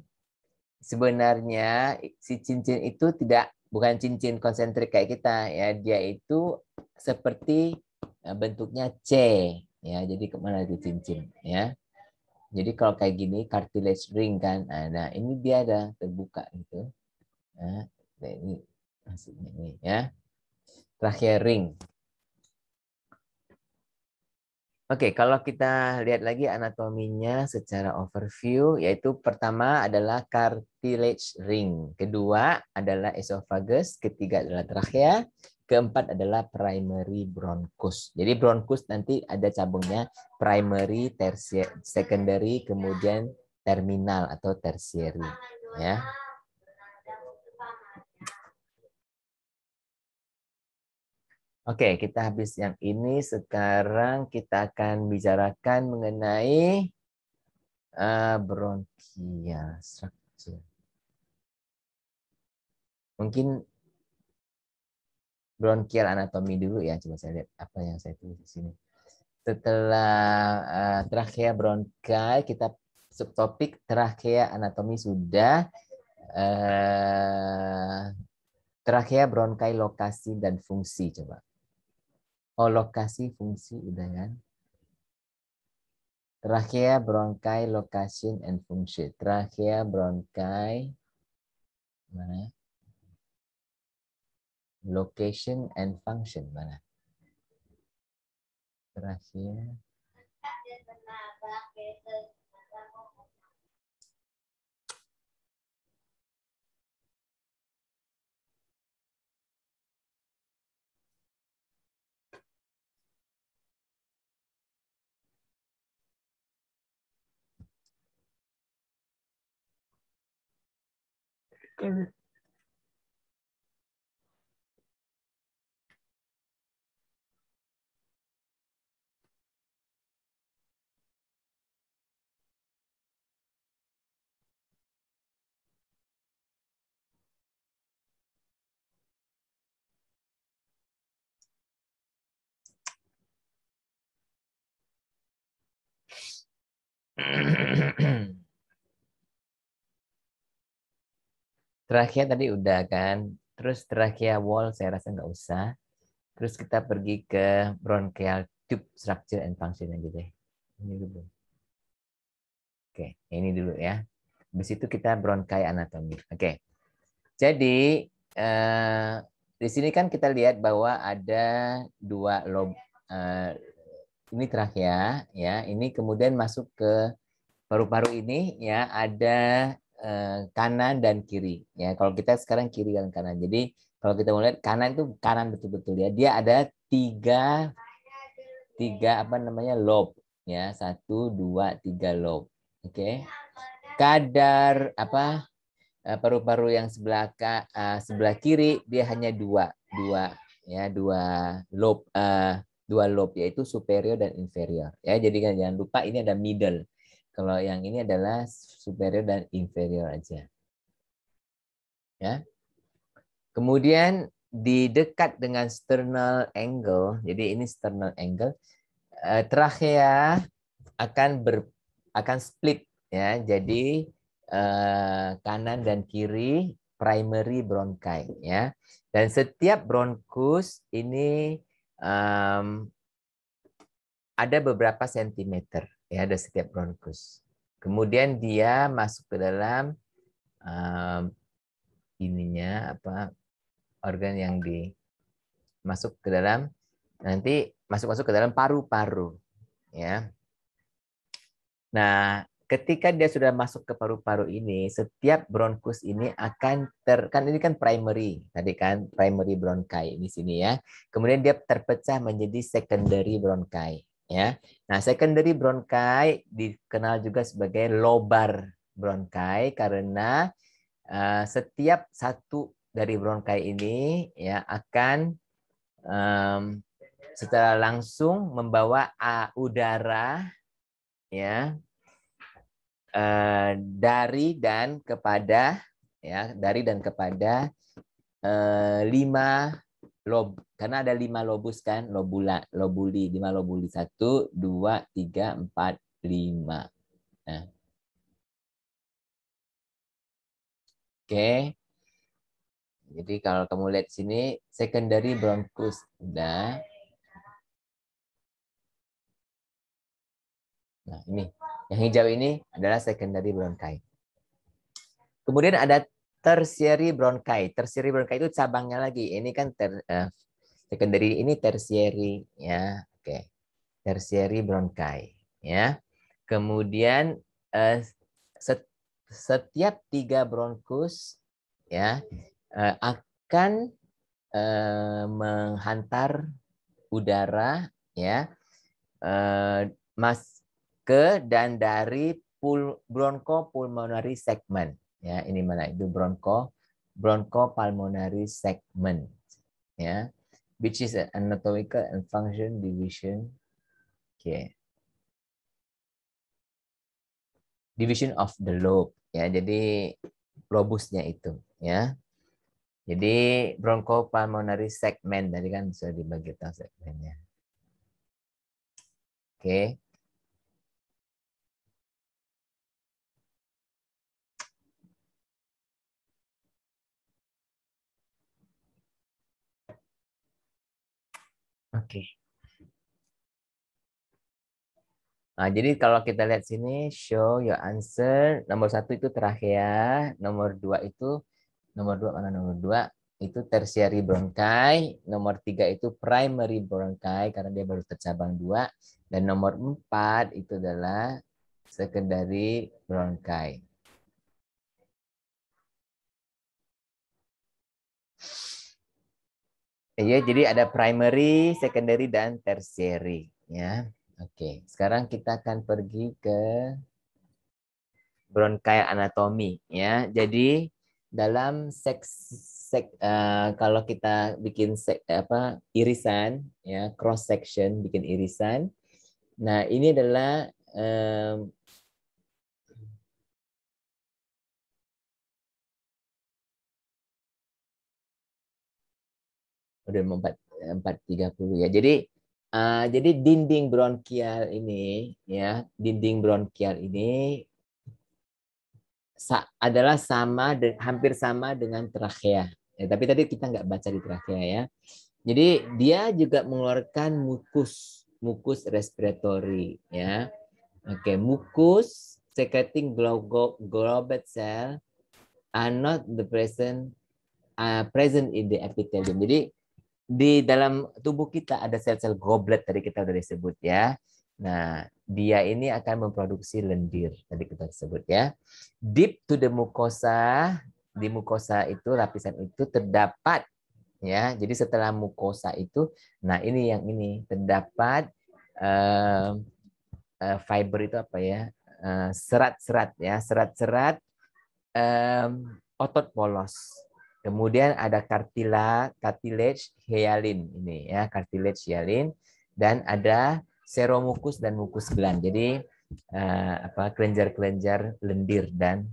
sebenarnya si cincin itu bukan cincin konsentrik kayak kita ya, dia itu seperti bentuknya C ya. Jadi kemana itu cincin ya. Jadi kalau kayak gini cartilage ring kan, nah ini dia ada terbuka gitu. Nah, Nah, ini maksudnya ini ya. Trachea ring. Oke, kalau kita lihat lagi anatominya secara overview, yaitu pertama adalah cartilage ring, kedua adalah esophagus, ketiga adalah trachea, keempat adalah primary bronchus. Jadi bronchus nanti ada cabangnya primary, tertiary, secondary, kemudian terminal atau tertiary. Ya. Oke, kita habis yang ini. Sekarang kita akan bicarakan mengenai bronchial structure. Mungkin bronchial anatomi dulu ya. Coba saya lihat apa yang saya tulis di sini. Setelah trachea bronchi, kita subtopik trachea anatomi sudah. Trachea bronchi lokasi dan fungsi coba. Oh, lokasi fungsi udah kan? Trachea bronchi location and function. Trachea bronchi mana? Location and function mana? Trachea. Trachea tadi udah kan. Terus trachea wall saya rasa nggak usah. Terus kita pergi ke bronchial tube structure and function aja deh. Ini dulu. Oke, ini dulu ya. Habis itu kita bronchi anatomi. Oke. Jadi di sini kan kita lihat bahwa ada dua lob. Ini trachea ya. Ini kemudian masuk ke paru-paru ini ya, ada kanan dan kiri ya. Kalau kita sekarang kiri dan kanan. Jadi kalau kita mau lihat kanan itu kanan betul-betul ya. Dia ada tiga apa namanya lob ya, 1, 2, 3 lob. Oke. Kadar apa paru-paru yang sebelah kiri dia hanya dua lob, dua lob yaitu superior dan inferior ya. Jadi kan jangan lupa ini ada middle. Kalau yang ini adalah superior dan inferior aja. Ya. Kemudian di dekat dengan sternal angle, jadi ini sternal angle, trachea akan split ya. Jadi kanan dan kiri primary bronchi ya. Dan setiap bronkus ini ada beberapa sentimeter ya, ada setiap bronkus. Kemudian dia masuk ke dalam ininya apa organ yang masuk ke dalam, nanti masuk ke dalam paru-paru ya. Nah, ketika dia sudah masuk ke paru-paru ini, setiap bronkus ini akan kan ini kan primary tadi kan, primary bronchi di sini ya. Kemudian dia terpecah menjadi secondary bronchi ya. Nah, secondary bronchi dikenal juga sebagai lobar bronchi karena setiap satu dari bronchi ini ya akan secara langsung membawa udara ya dari dan kepada 5 lob, karena ada 5 lobus kan, lobuli 5 lobuli 1, 2, 3, 4, 5. Nah. Oke. Jadi kalau kamu lihat sini secondary bronchus udah. Nah, ini yang hijau ini adalah secondary bronchi. Kemudian ada tertiary bronchi. Tertiary bronchi itu cabangnya lagi. Ini kan secondary, ini tertiary ya. Oke. Tertiary bronchi ya. Kemudian setiap 3 bronkus ya akan menghantar udara ya ke dan dari bronchopulmonary segment ya. Ini mana itu bronchopulmonary segment ya, which is an anatomical and function division. Okay. Division of the lobe ya, jadi lobusnya itu ya. Jadi bronchopulmonary segment tadi kan sudah dibagi tahu segmennya. Oke. Oke. Nah, jadi kalau kita lihat sini, show your answer. Nomor 1 itu trachea, nomor 2 itu mana nomor 2 itu tertiary bronchi, nomor 3 itu primary bronchi karena dia baru tercabang 2, dan nomor 4 itu adalah secondary bronchi. Ya, jadi ada primary, secondary, dan tertiary ya. Oke, sekarang kita akan pergi ke bronchi anatomi ya. Jadi dalam kalau kita bikin irisan ya, cross section, bikin irisan. Nah, ini adalah udah 430 ya. Jadi dinding bronkial ini ya, dinding bronkial ini adalah hampir sama dengan trachea. Ya, tapi tadi kita nggak baca di trachea ya. Jadi dia juga mengeluarkan mukus respiratory ya. Oke, mukus secreting globate cell are not the present in the epithelium. Jadi di dalam tubuh kita ada sel-sel goblet tadi kita udah disebut ya. Nah, dia ini akan memproduksi lendir tadi kita sebut ya. Deep to the mucosa, di mukosa itu lapisan itu terdapat ya. Jadi setelah mukosa itu, nah ini yang ini terdapat fiber itu apa ya? Serat-serat ya, serat-serat otot polos. Kemudian ada cartilage hyalin ini ya, cartilage hyalin, dan ada seromukus dan mukus gland. Jadi kelenjar-kelenjar lendir dan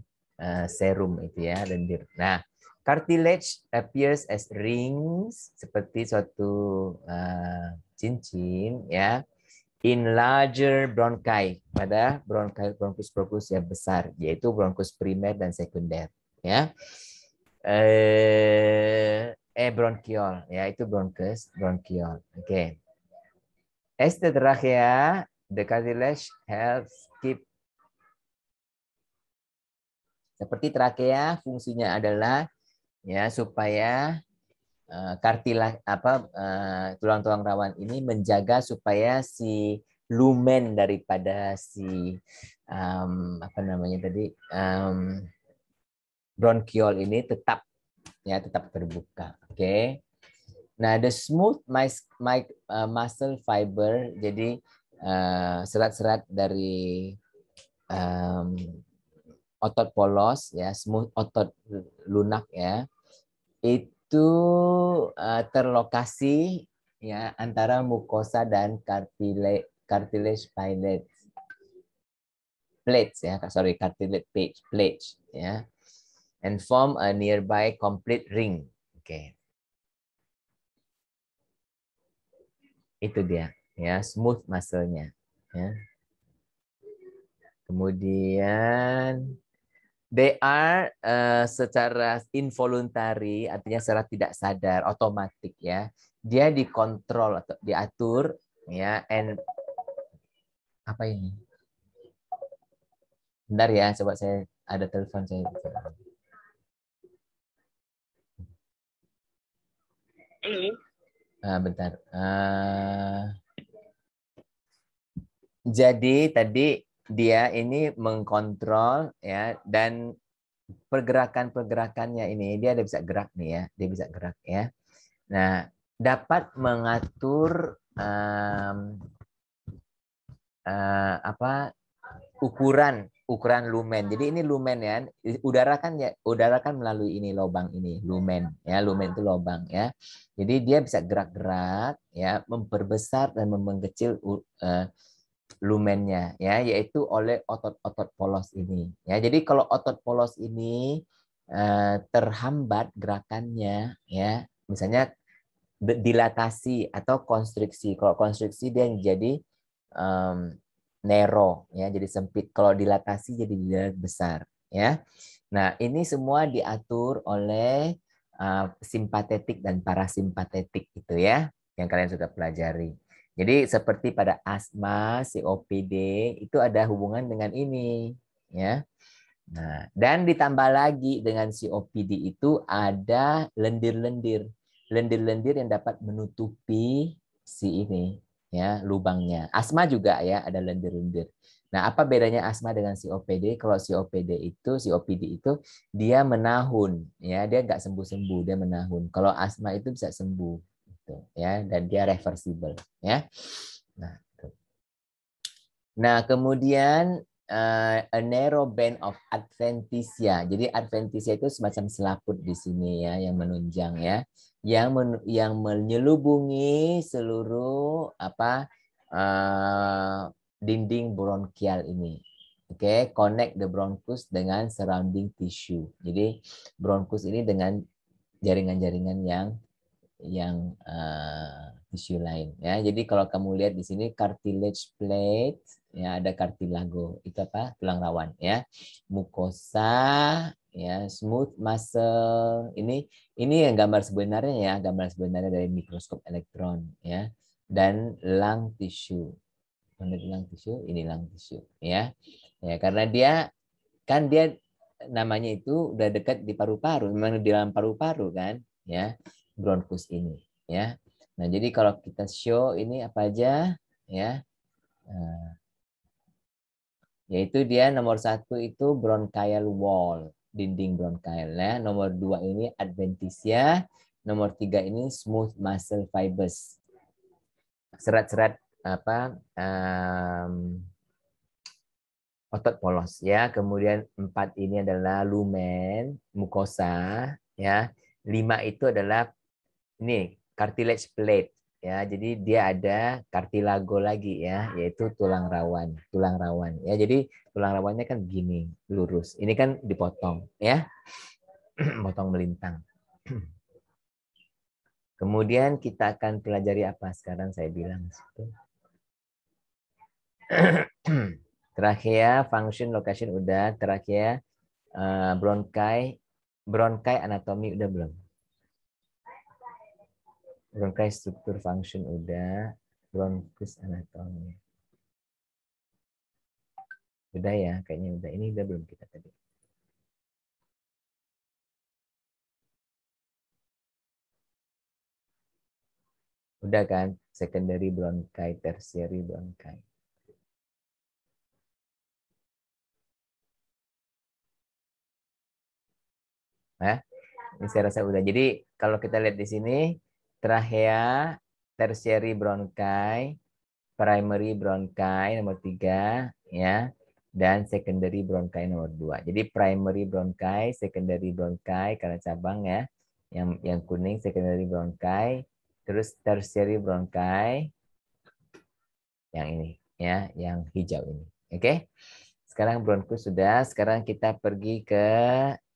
serum itu ya, lendir. Nah, cartilage appears as rings seperti suatu cincin ya, in larger bronchi, pada bronchus yang besar, yaitu bronchus primer dan sekunder ya. Bronchiol ya, itu bronchiol. Oke. As the trachea, the cartilage helps keep. Seperti trachea, fungsinya adalah ya supaya tulang-tulang rawan ini menjaga supaya si lumen daripada si bronchiol ini tetap terbuka. Oke. Nah, the smooth muscle fiber, jadi serat-serat dari otot polos ya, smooth otot lunak ya, itu terlokasi ya antara mukosa dan cartilage plates ya, cartilage plates ya, and form a nearby complete ring. Oke. Itu dia ya, smooth muscle-nya ya. Kemudian they are secara involuntary, artinya secara tidak sadar, otomatis ya. Dia dikontrol atau diatur ya, and apa ini? Bentar ya, coba saya ada telepon saya. Bentar. Jadi tadi dia ini mengkontrol ya, dan pergerakan-pergerakannya ini dia ada bisa gerak nih ya, dia bisa gerak ya. Nah, dapat mengatur ukuran lumen. Jadi ini lumen ya. Udara kan melalui ini lubang ini, lumen ya. Lumen itu lubang ya. Jadi dia bisa gerak-gerak ya, memperbesar dan mengecil lumennya ya, yaitu oleh otot-otot polos ini ya. Jadi kalau otot polos ini terhambat gerakannya ya, misalnya dilatasi atau konstriksi. Kalau konstriksi dia jadi narrow ya, jadi sempit. Kalau dilatasi jadi besar ya. Nah, ini semua diatur oleh simpatetik dan parasimpatetik itu ya, yang kalian sudah pelajari. Jadi seperti pada asma, COPD itu ada hubungan dengan ini ya. Nah, dan ditambah lagi dengan COPD itu ada lendir-lendir. Lendir-lendir yang dapat menutupi si ini ya, lubangnya. Asma juga ya ada lendir-lendir. Nah, apa bedanya asma dengan COPD? Kalau COPD itu dia menahun ya, dia nggak sembuh-sembuh, dia menahun. Kalau asma itu bisa sembuh gitu ya, dan dia reversible ya. Nah, kemudian a narrow band of adventitia. Jadi adventitia itu semacam selaput di sini ya, yang menunjang ya, yang menyelubungi seluruh dinding bronkial ini. Oke, connect the bronchus dengan surrounding tissue. Jadi bronchus ini dengan jaringan-jaringan yang tisu lain ya. Jadi kalau kamu lihat di sini cartilage plate ya, ada cartilago itu apa, tulang rawan ya, mukosa ya, smooth muscle ini yang gambar sebenarnya ya, gambar sebenarnya dari mikroskop elektron ya, dan lung tissue. Mana lung tissue? Ini lung tissue ya. Ya karena dia namanya itu udah dekat di paru-paru, memang di dalam paru-paru kan ya, bronkus ini ya. Nah, jadi kalau kita show ini apa aja ya, yaitu dia nomor 1 itu bronchial wall, dinding bronchial ya. Nomor 2 ini adventitia, nomor 3 ini smooth muscle fibers, serat-serat otot polos ya. Kemudian 4 ini adalah lumen, mukosa ya. 5 itu adalah ini cartilage plate ya. Jadi dia ada cartilago lagi ya, yaitu tulang rawan. Tulang rawan ya. Jadi tulang rawannya kan begini, lurus. Ini kan dipotong ya. Potong melintang. Kemudian kita akan pelajari apa sekarang saya bilang situ. Trachea, function, location udah. Trachea, bronchi anatomi udah belum? Bronchi struktur function udah. Bronchus anatomi. Udah ya, kayaknya udah. Ini udah belum kita tadi. Udah kan? Secondary bronchi, tertiary bronchi. Nah, ini saya rasa udah. Jadi kalau kita lihat di sini, trachea, tertiary bronchi, primary bronchi nomor 3 ya, dan secondary bronchi nomor 2. Jadi primary bronchi, secondary bronchi karena cabang ya. Yang kuning secondary bronchi, terus tertiary bronchi yang ini ya, yang hijau ini. Oke. Sekarang bronkus sudah, sekarang kita pergi ke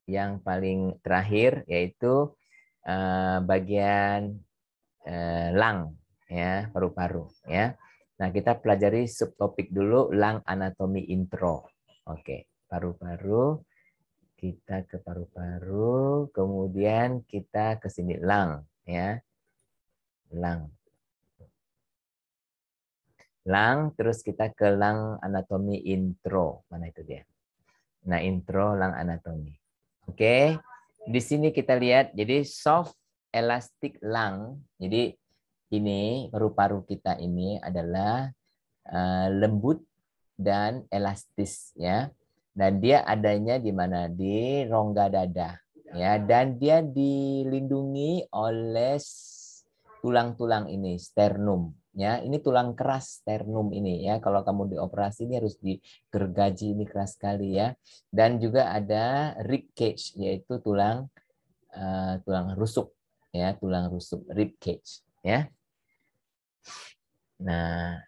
yang paling terakhir yaitu bagian lung ya, paru-paru ya. Nah, kita pelajari subtopik dulu, lung anatomi intro. Oke, paru-paru, kita ke paru-paru, kemudian kita ke sini lung ya. Lung. Lung, terus kita ke lung anatomi intro. Mana itu dia? Nah, intro lung anatomi. Oke. Di sini kita lihat jadi soft elastic lung. Jadi ini paru-paru kita ini adalah lembut dan elastis ya. Dan dia adanya di mana? Di rongga dada ya, dan dia dilindungi oleh tulang-tulang ini, sternum ya. Ini tulang keras sternum ini ya. Kalau kamu dioperasi ini harus digergaji, ini keras sekali ya. Dan juga ada rib cage, yaitu tulang rusuk ya, tulang rusuk, rib cage ya. Nah,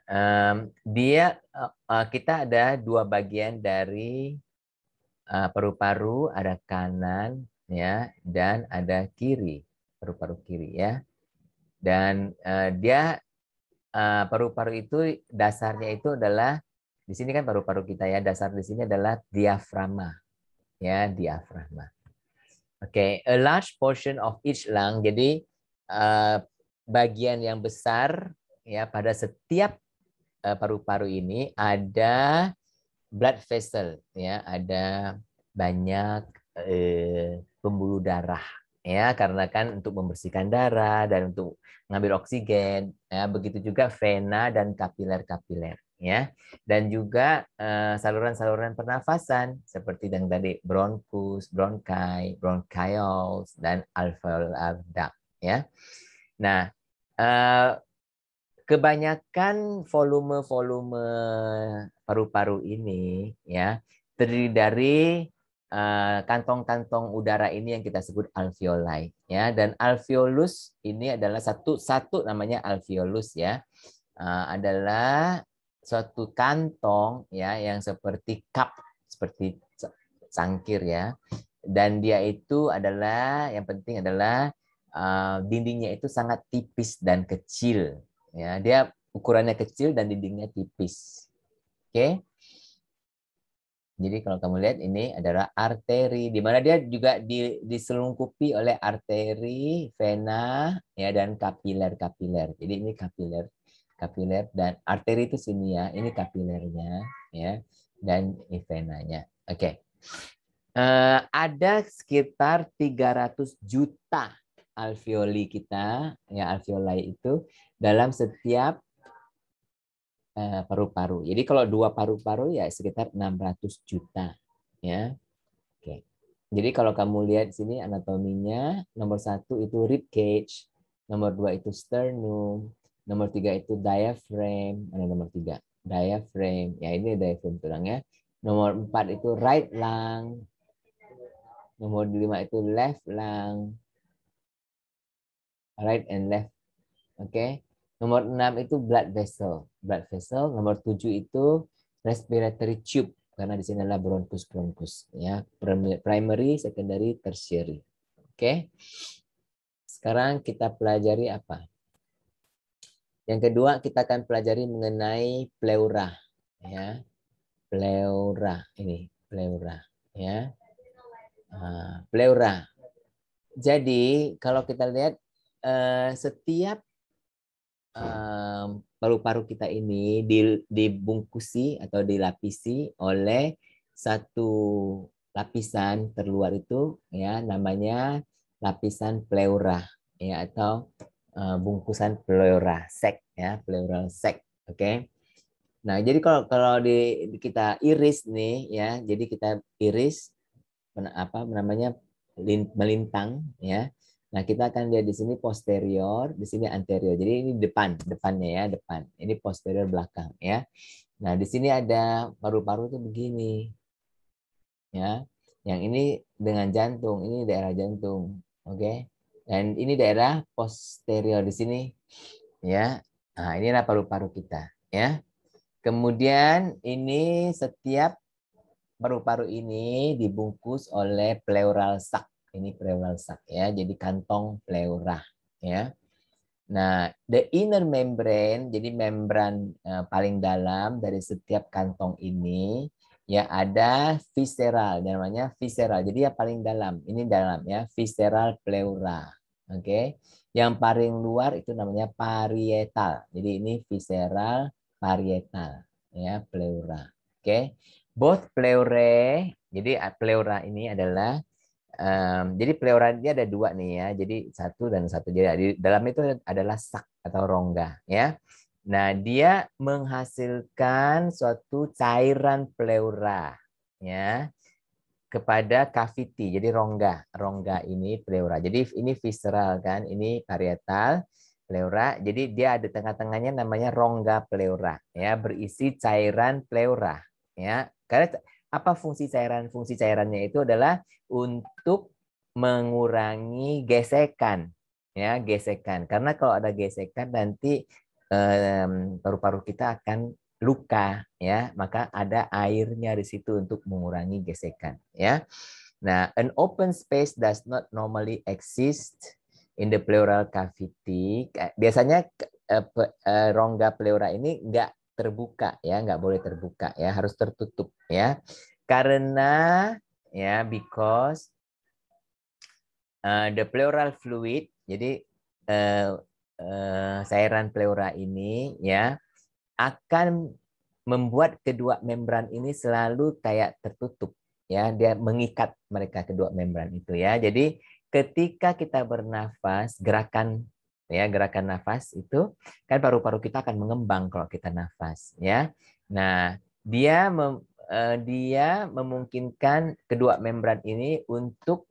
kita ada dua bagian dari paru-paru, ada kanan ya dan ada kiri, paru-paru kiri ya. Dan dia paru-paru itu dasarnya itu adalah di sini kan paru-paru kita ya, dasar di sini adalah diafragma ya, diafragma. Oke, a large portion of each lung. Jadi bagian yang besar ya pada setiap paru-paru ini ada blood vessel ya, ada banyak pembuluh darah ya, karena kan untuk membersihkan darah dan untuk mengambil oksigen ya. Begitu juga vena dan kapiler-kapiler ya, dan juga saluran-saluran pernafasan seperti yang tadi bronkus, bronchi, bronchioles dan alveolar duct ya. Nah, kebanyakan volume paru-paru ini ya terdiri dari kantong-kantong udara ini yang kita sebut alveoli ya, dan alveolus ini adalah satu namanya alveolus ya, adalah suatu kantong ya yang seperti cup, seperti cangkir ya, dan dia itu adalah yang penting adalah dindingnya itu sangat tipis dan kecil. Ya, dia ukurannya kecil dan dindingnya tipis. Oke. Jadi kalau kamu lihat ini adalah arteri, di mana dia juga diselungkupi oleh arteri, vena, ya, dan kapiler-kapiler. Jadi ini kapiler dan arteri itu sini ya, ini kapilernya, ya, dan venanya. Oke. Ada sekitar 300 juta alveoli kita, ya, alveoli itu dalam setiap paru-paru. Jadi kalau dua paru-paru ya sekitar 600 juta ya. Oke. Jadi kalau kamu lihat sini anatominya, nomor 1 itu rib cage, nomor 2 itu sternum, nomor 3 itu diaphragm, mana nomor 3? Diaphragm. Ya ini diaphragm tulangnya. Nomor 4 itu right lung. Nomor 5 itu left lung. Right and left. Oke. Nomor 6 itu blood vessel. Blood vessel. Nomor 7 itu respiratory tube. Karena di sini adalah bronkus ya. Primary, secondary, tertiary. Oke. Sekarang kita pelajari apa? Yang kedua kita akan pelajari mengenai pleura ya. Pleura ini, pleura ya. Pleura. Jadi kalau kita lihat setiap paru-paru kita ini dibungkusi atau dilapisi oleh satu lapisan terluar itu ya, namanya lapisan pleura ya, atau bungkusan pleura sac ya, pleural sac. Oke. Nah, jadi kalau kita iris nih ya, jadi kita iris apa namanya melintang ya. Nah, kita akan lihat di sini posterior, di sini anterior. Jadi ini depannya ya, depan. Ini posterior belakang ya. Nah, di sini ada paru-paru tuh begini. Ya. Yang ini dengan jantung, ini daerah jantung. Oke. Dan ini daerah posterior di sini ya. Nah, inilah paru-paru kita ya. Kemudian ini setiap paru-paru ini dibungkus oleh pleural sac. Ini pleural sac ya, jadi kantong pleura ya. Nah, the inner membrane, jadi membran paling dalam dari setiap kantong ini ya ada visceral, namanya visceral. Jadi yang paling dalam, ini dalam ya, visceral pleura. Oke. Yang paling luar itu namanya parietal. Jadi ini visceral parietal ya, pleura. Oke. Both pleurae, jadi pleura ini adalah Jadi pleura ini ada dua nih ya. Jadi satu dan satu. Jadi di dalam itu adalah sak atau rongga ya. Nah, dia menghasilkan suatu cairan pleura ya kepada cavity. Jadi rongga ini pleura. Jadi ini visceral kan, ini parietal pleura. Jadi dia ada tengah-tengahnya namanya rongga pleura ya, berisi cairan pleura ya. Karena apa fungsi cairan? Fungsi cairannya itu adalah untuk mengurangi gesekan ya, gesekan. Karena kalau ada gesekan nanti paru-paru kita akan luka ya, maka ada airnya di situ untuk mengurangi gesekan ya. Nah, an open space does not normally exist in the pleural cavity. Biasanya rongga pleura ini nggak terbuka ya, nggak boleh terbuka ya, harus tertutup ya. Karena ya because the pleural fluid, jadi cairan pleura ini ya akan membuat kedua membran ini selalu kayak tertutup ya, dia mengikat mereka kedua membran itu ya. Jadi ketika kita bernafas, gerakan nafas itu kan paru-paru kita akan mengembang kalau kita nafas ya. Nah, dia memungkinkan kedua membran ini untuk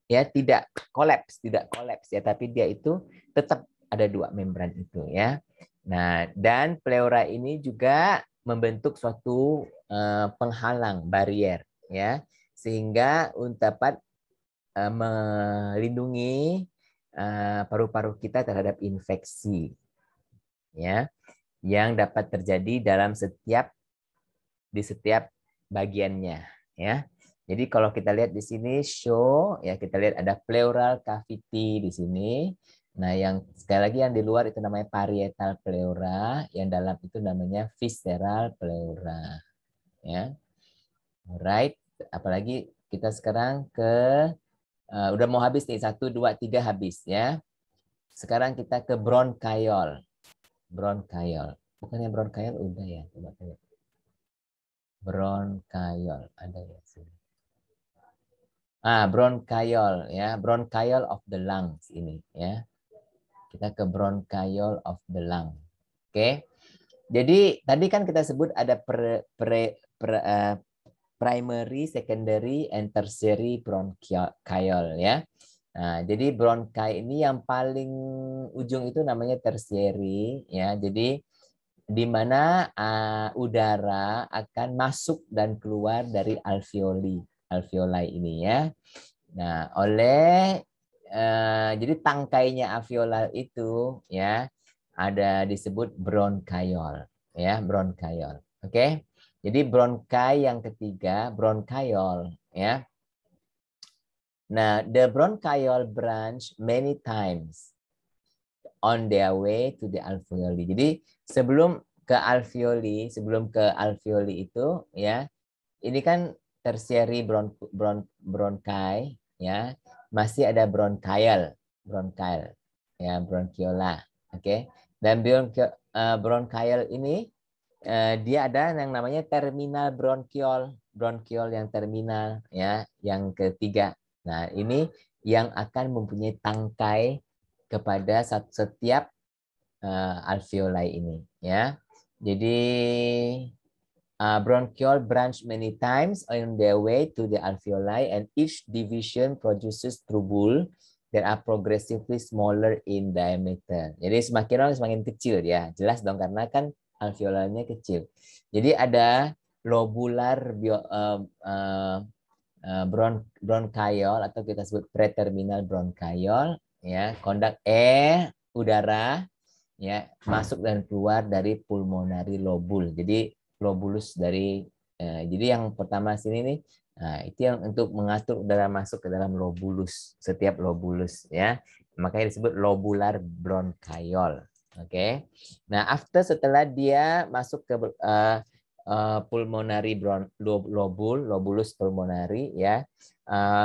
ya tidak kolaps ya, tapi dia itu tetap ada dua membran itu ya. Nah, dan pleura ini juga membentuk suatu penghalang barrier ya, sehingga untuk dapat melindungi paru-paru kita terhadap infeksi ya yang dapat terjadi di setiap bagiannya ya. Jadi kalau kita lihat di sini show ya, kita lihat ada pleural cavity di sini. Nah, yang sekali lagi yang di luar itu namanya parietal pleura, yang dalam itu namanya visceral pleura. Ya. Alright, apalagi kita sekarang udah mau habis nih, 1 2 3 habis ya. Sekarang kita ke bronchiol. Bronchiol. Bukannya bronchiol udah ya, coba lihat. Bronchiol ada ya sini. Bronchiol ya, bronchiol of the lungs ini ya. Kita ke bronchiol of the lung. Oke. Jadi tadi kan kita sebut ada primary, secondary, and tertiary bronchiol ya. Nah, jadi bronchi ini yang paling ujung itu namanya tertiary ya. Jadi di mana udara akan masuk dan keluar dari alveoli ini ya. Nah, jadi tangkainya alveolar itu ya ada disebut bronchiol ya, bronchiol. Oke. Jadi bronchi yang ketiga bronchiol ya. Nah, the bronchiol branch many times on their way to the alveoli. Jadi sebelum ke alveoli itu ya, ini kan tertiary bronchi ya, masih ada bronchial ya, bronchiola. Oke. Dan bronchial ini dia ada yang namanya terminal bronchiol yang terminal ya, yang ketiga. Nah, ini yang akan mempunyai tangkai kepada setiap alveoli ini ya. Jadi bronchiole branch many times on their way to the alveoli, and each division produces tubule that are progressively smaller in diameter. Jadi semakin lama semakin kecil ya, jelas dong karena kan alveolanya kecil. Jadi ada lobular bronchiole atau kita sebut preterminal bronchiole ya, kondak udara ya masuk dan keluar dari pulmonary lobule. Jadi lobulus dari jadi yang pertama sini nih, nah itu yang untuk mengatur udara masuk ke dalam lobulus, setiap lobulus ya, makanya disebut lobular bronchiole. Oke. Nah, setelah dia masuk ke pulmonary lobulus pulmonary ya,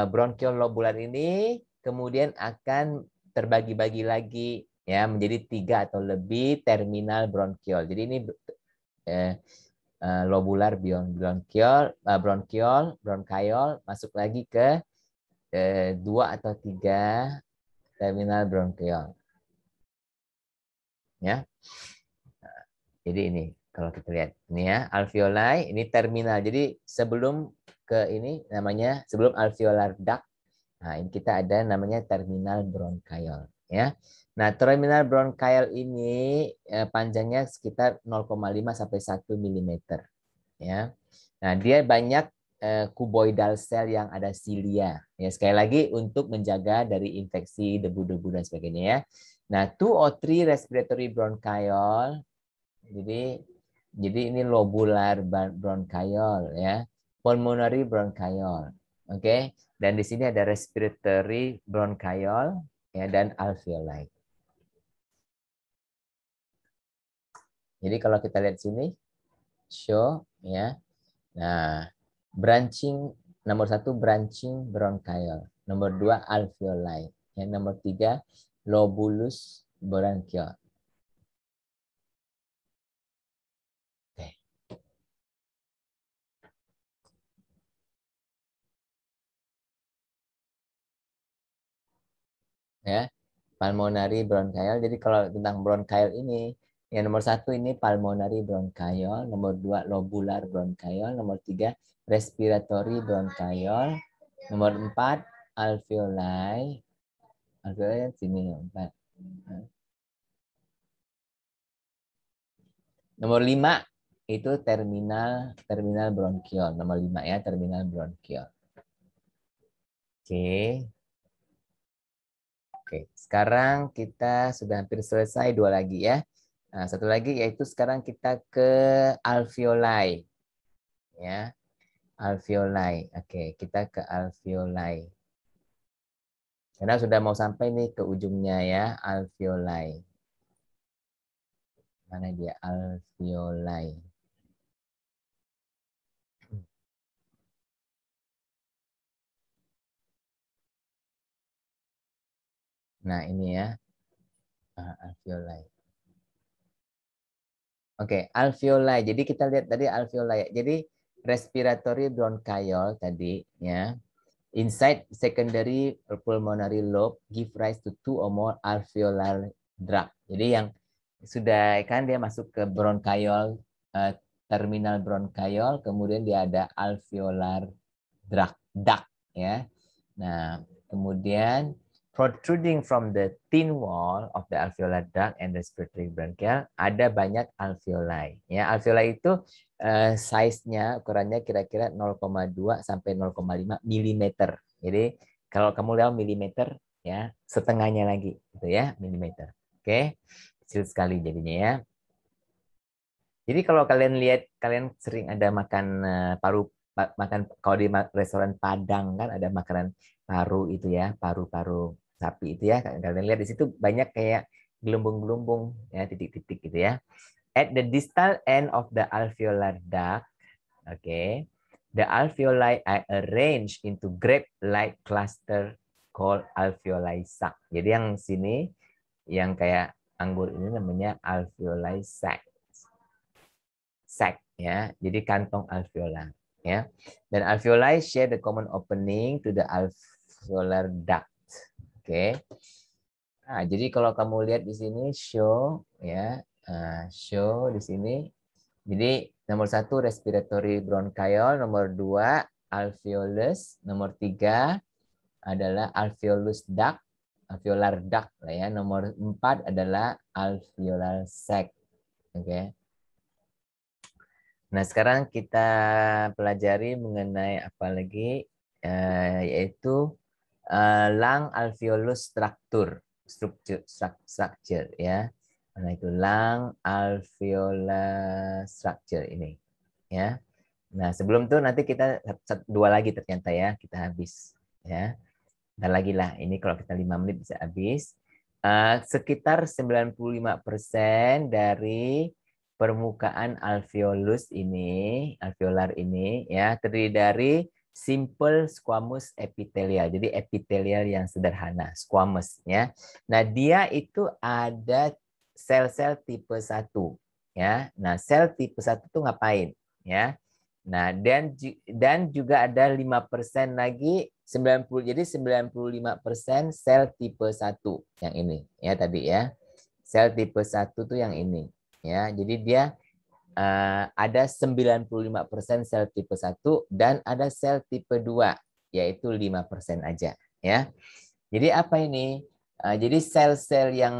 bronchiole lobular ini kemudian akan terbagi-bagi lagi ya menjadi 3 atau lebih terminal bronchiole. Jadi ini lobular bronchiole masuk lagi ke 2 atau 3 terminal bronkiol. Ya. Jadi ini kalau kita lihat ini ya, alveoli ini terminal. Jadi sebelum ke ini namanya sebelum alveolar duct. Nah, ini kita ada namanya terminal bronkiol ya. Nah, terminal bronkiol ini panjangnya sekitar 0,5 sampai 1 mm ya. Nah, dia banyak cuboidal cell yang ada silia. Ya, sekali lagi untuk menjaga dari infeksi debu-debu dan sebagainya ya. Nah, 2 or 3 respiratory bronchiole. Jadi ini lobular bronchiole ya, pulmonary bronchiole. Oke. Dan di sini ada respiratory bronchiole ya dan alveoli. Jadi kalau kita lihat sini show ya. Nah, branching nomor 1 branching bronchiole, nomor 2 alveoli, ya, nomor 3 lobulus bronchiole. Oke. Ya, pulmonary bronchiole. Jadi kalau tentang bronchiole ini, yang nomor 1 ini pulmonary bronchiole, nomor 2 lobular bronchiole, nomor 3 respiratory bronchiole, nomor 4 alveoli. Alveoli sini 4. Nomor 5 itu terminal bronkiol. Nomor 5 ya, terminal bronkiol. Oke. Oke, sekarang kita sudah hampir selesai 2 lagi ya. Nah, 1 lagi yaitu sekarang kita ke alveoli. Ya. Alveoli. Oke, kita ke alveoli. Karena sudah mau sampai nih ke ujungnya ya, alveoli. Mana dia alveoli? Nah, ini ya. Alveoli. Oke, alveoli. Jadi kita lihat tadi alveoli. Jadi respiratory bronchiole tadi ya. Inside secondary pulmonary lobe give rise to 2 or more alveolar duct. Jadi yang sudah kan dia masuk ke bronchiole, terminal bronchiole, kemudian dia ada alveolar duct ya. Nah, kemudian protruding from the thin wall of the alveolar duct and respiratory bronchiole ada banyak alveoli. Ya, alveoli itu size-nya ukurannya kira-kira 0,2 sampai 0,5 mm. Jadi kalau kamu lihat milimeter ya, setengahnya lagi gitu ya, milimeter. Oke. Kecil sekali jadinya ya. Jadi kalau kalian lihat, kalian sering ada makan makan kalau di restoran Padang kan ada makanan paru itu ya, paru-paru sapi itu ya. Kalian lihat di situ banyak kayak gelumbung-gelumbung ya, titik-titik gitu ya. At the distal end of the alveolar duct, okay, the alveoli are arranged into grape-like cluster called alveoli sac. Jadi yang sini yang kayak anggur ini namanya alveoli sac. Sac ya. Jadi kantong alveolar ya. Dan alveoli share the common opening to the alveolar duct. Oke. Nah, jadi kalau kamu lihat di sini show ya, show di sini. Jadi nomor 1 respiratory bronchiole, nomor 2 alveolus, nomor 3 adalah alveolus duct, alveolar duct lah ya. Nomor 4 adalah alveolar sac. Oke. Nah, sekarang kita pelajari mengenai apa lagi, yaitu lung alveolus structure ya. Nah, itu lung alveolar structure ini ya. Nah, sebelum itu nanti kita 2 lagi ternyata ya, kita habis ya. Dan lagi lah, ini kalau kita 5 menit bisa habis. Sekitar 95% dari permukaan alveolus ini, alveolar ini ya terdiri dari simple squamous epithelial. Jadi epithelial yang sederhana, squamous ya. Nah, dia itu ada sel-sel tipe 1 ya. Nah, sel tipe 1 itu ngapain ya? Nah, dan juga ada 5% lagi 90. Jadi 95% sel tipe 1 yang ini ya tadi ya. Sel tipe 1 tuh yang ini ya. Jadi dia ada 95% sel tipe 1 dan ada sel tipe 2 yaitu 5% aja ya. Jadi apa ini? Jadi sel-sel yang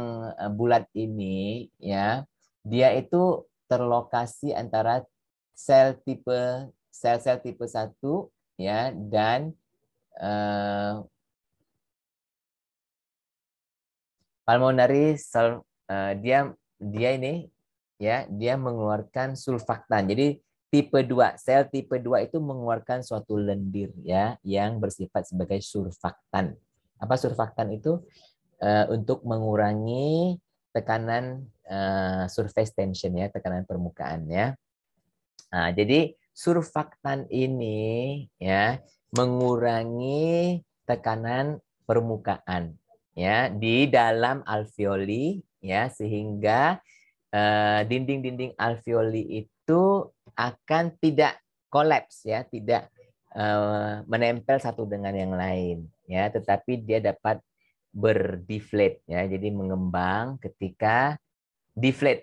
bulat ini ya, dia itu terlokasi antara sel-sel tipe 1 ya dan pulmonary cell, dia ini ya, dia mengeluarkan surfaktan. Jadi tipe 2, sel tipe 2 itu mengeluarkan suatu lendir ya yang bersifat sebagai surfaktan. Apa surfaktan itu? Untuk mengurangi tekanan surface tension ya, tekanan permukaan ya. Nah, jadi surfaktan ini ya mengurangi tekanan permukaan ya di dalam alveoli ya, sehingga dinding-dinding alveoli itu akan tidak kolaps ya, tidak menempel satu dengan yang lain ya, tetapi dia dapat berdeflate ya, jadi mengembang ketika deflate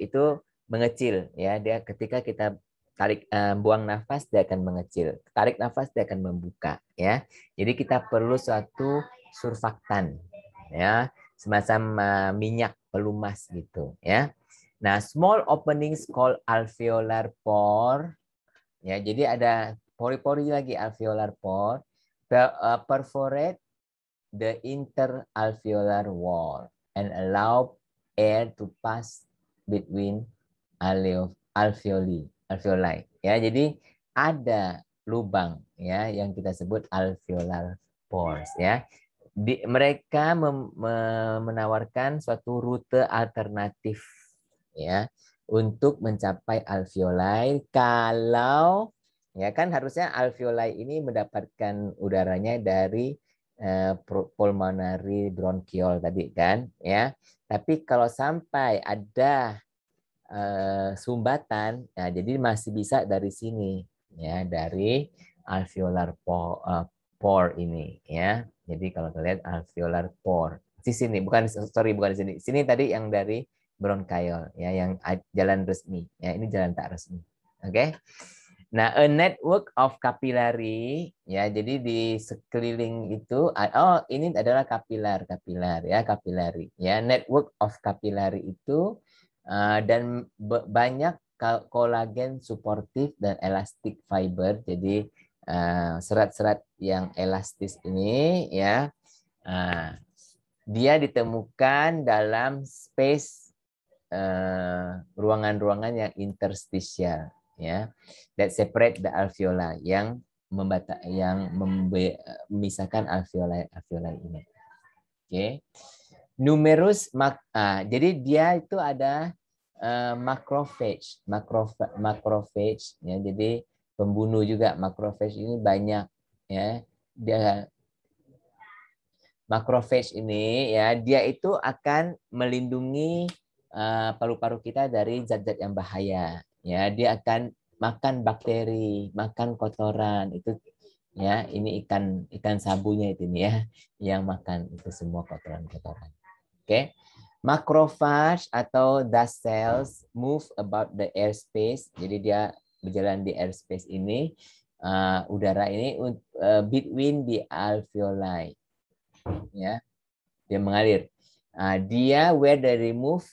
itu mengecil ya, dia ketika kita tarik buang nafas dia akan mengecil, tarik nafas dia akan membuka ya. Jadi kita perlu suatu surfaktan ya, semacam minyak pelumas gitu ya. Nah, small openings called alveolar pore ya, jadi ada pori-pori lagi alveolar pore perforate the interalveolar wall and allow air to pass between alveoli. Ya, jadi ada lubang ya yang kita sebut alveolar pores ya. Mereka menawarkan suatu rute alternatif ya untuk mencapai alveoli. Kalau ya kan harusnya alveoli ini mendapatkan udaranya dari pulmonary bronchiole tadi kan ya. Tapi kalau sampai ada sumbatan, ya jadi masih bisa dari sini ya, dari alveolar pore ini ya. Jadi kalau kita lihat alveolar pore di sini, bukan bukan di sini. Sini tadi yang dari bronchiole ya, yang jalan resmi ya, ini jalan tak resmi. Oke. Nah, a network of capillary ya, jadi di sekeliling itu ini adalah kapilar ya, capillary ya, network of capillary itu dan banyak kolagen suportif dan elastic fiber. Jadi serat-serat yang elastis ini ya, dia ditemukan dalam space ruangan-ruangan yang interstitial ya, that separate the alveoli, yang memisahkan alveoli ini. Oke. Numerous jadi dia itu ada macrophage ya, jadi pembunuh juga. Macrophage ini banyak ya, dia macrophage ini ya, dia itu akan melindungi paru-paru kita dari zat-zat yang bahaya ya. Dia akan makan bakteri, makan kotoran itu ya. Ini ikan sabunya itu nih ya, yang makan itu semua kotoran-kotoran. Oke. Macrophage atau dust cells move about the airspace. Jadi dia berjalan di airspace ini, udara ini, between the alveoli ya. Dia mengalir. Dia where they remove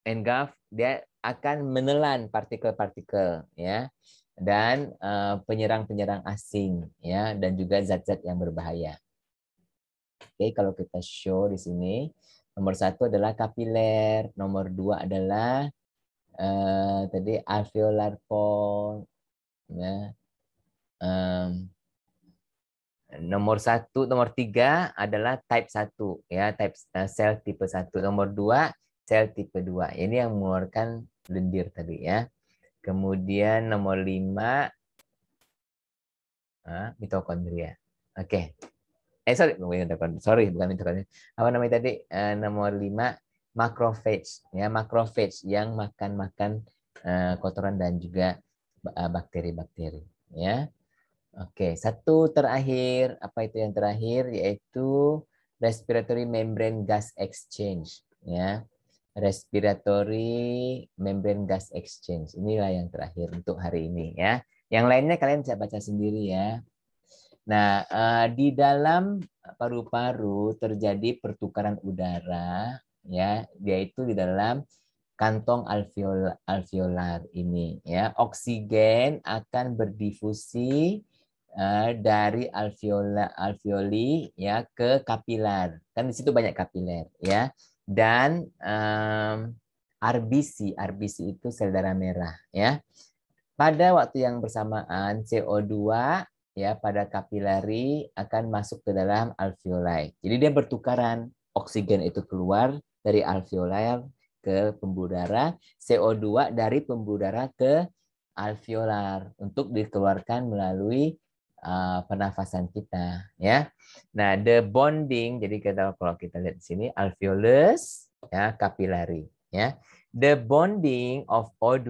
engulf, dia akan menelan partikel-partikel ya, dan penyerang-penyerang asing ya, dan juga zat-zat yang berbahaya. Oke, kalau kita show di sini, nomor 1 adalah kapiler, nomor 2 adalah tadi alveolar pore ya. Nomor 3 adalah type 1 ya, type sel tipe 1. Nomor 2 sel tipe 2. Ini yang mengeluarkan lendir tadi ya. Kemudian nomor 5 mitokondria. Oke. Bukan mitokondria. Apa namanya tadi? Nomor 5 macrophage ya, macrophage yang makan kotoran dan juga bakteri-bakteri. Ya, oke. Satu terakhir, apa itu yang terakhir? Yaitu respiratory membrane gas exchange. Ya, respiratory membrane gas exchange. Inilah yang terakhir untuk hari ini. Ya, yang lainnya kalian bisa baca sendiri ya. Nah, di dalam paru-paru terjadi pertukaran udara, ya, yaitu di dalam kantong alveolar ini, ya. Oksigen akan berdifusi dari alveoli ya ke kapiler. Kan di situ banyak kapiler, ya. Dan RBC itu sel darah merah, ya. Pada waktu yang bersamaan CO2 ya pada kapilari akan masuk ke dalam alveoli. Jadi dia bertukaran, oksigen itu keluar dari alveolar ke pembuluh darah, CO2 dari pembuluh darah ke alveolar untuk dikeluarkan melalui pernafasan kita, ya. Nah, the bonding, jadi kalau kita lihat di sini alveolus ya kapilari, ya. The bonding of O2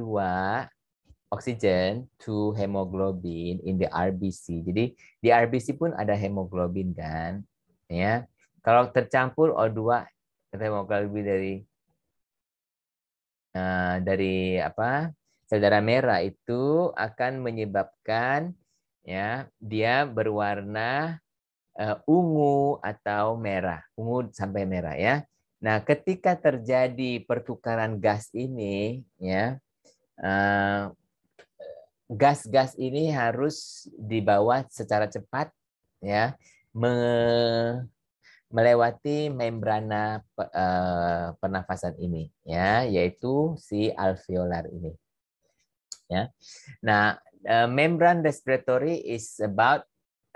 oxygen to hemoglobin in the RBC. Jadi di RBC pun ada hemoglobin kan, ya. Kalau tercampur O2 hemoglobin dari apa? Sel darah merah itu akan menyebabkan ya dia berwarna ungu atau merah, ungu sampai merah ya. Nah, ketika terjadi pertukaran gas ini ya gas-gas ini harus dibawa secara cepat ya melewati membrana pernafasan ini ya yaitu si alveolar ini ya. Nah, membran respiratory is about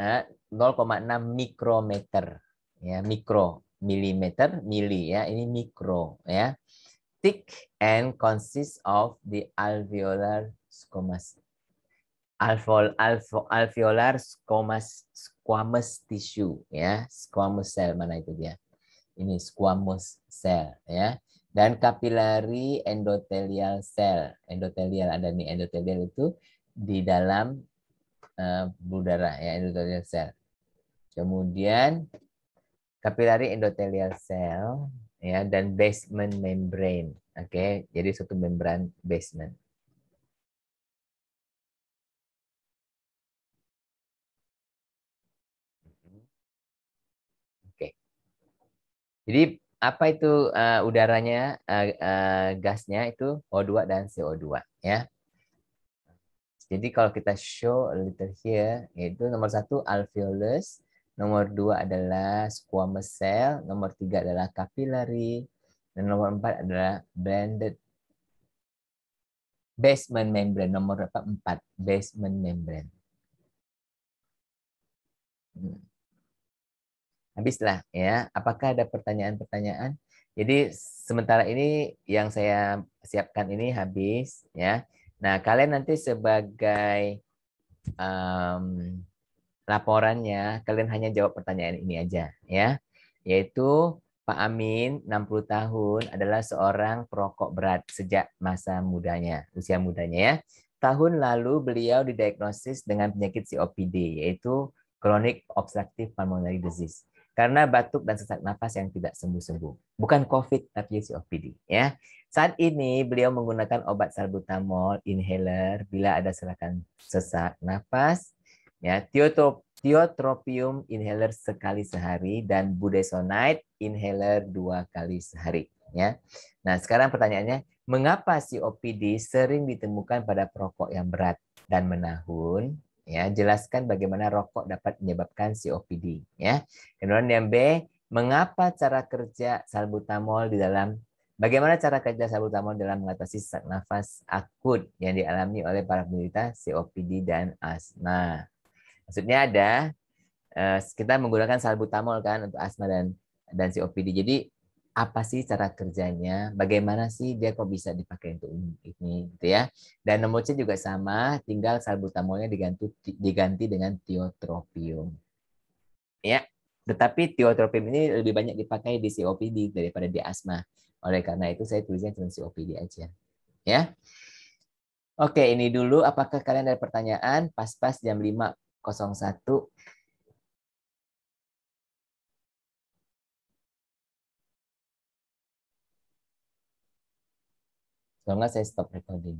0,6 mikrometer ya, mikro milimeter mili ya, ini mikro ya. Thick and consists of the alveolar squamous alveolar squamous tissue ya, squamous cell mana itu dia, ini squamous cell ya, dan capillary endothelial cell, endotelial ada nih, endotelial itu di dalam pembuluh darah ya, endothelial cell. Kemudian capillary endothelial cell ya, dan basement membrane. Oke, jadi suatu membran basement. Oke. Jadi apa itu udaranya, gasnya itu O2 dan CO2 ya. Jadi kalau kita show a little here, yaitu nomor 1 alveolus, nomor 2 adalah squamous cell, nomor 3 adalah capillary, dan nomor 4 adalah blended basement membrane. Nomor 4 basement membrane. Habislah ya. Apakah ada pertanyaan-pertanyaan? Jadi sementara ini yang saya siapkan ini habis ya. Nah, kalian nanti sebagai laporannya kalian hanya jawab pertanyaan ini aja ya. Yaitu Pak Amin 60 tahun adalah seorang perokok berat sejak masa mudanya, usia mudanya ya. Tahun lalu beliau didiagnosis dengan penyakit COPD yaitu chronic obstructive pulmonary disease karena batuk dan sesak napas yang tidak sembuh-sembuh. Bukan COVID tapi COPD ya. Saat ini beliau menggunakan obat salbutamol inhaler bila ada sesak napas ya, tiotropium inhaler sekali sehari dan budesonide inhaler 2 kali sehari ya. Nah, sekarang pertanyaannya, mengapa COPD sering ditemukan pada perokok yang berat dan menahun? Ya, jelaskan bagaimana rokok dapat menyebabkan COPD ya. Kemudian yang B, mengapa cara kerja salbutamol di dalam bagaimana cara kerja salbutamol dalam mengatasi sesak nafas akut yang dialami oleh para penderita COPD dan asma? Maksudnya ada kita menggunakan salbutamol kan untuk asma dan COPD. Jadi apa sih cara kerjanya? Bagaimana sih dia kok bisa dipakai untuk ini gitu ya? Dan nomor C juga sama, tinggal salbutamolnya diganti dengan tiotropium. Ya, tetapi tiotropium ini lebih banyak dipakai di COPD daripada di asma. Oleh karena itu saya tulisnya cuma COPD aja. Ya. Oke, ini dulu. Apakah kalian ada pertanyaan? Pas-pas jam 5:01. Kalau nggak saya stop recording.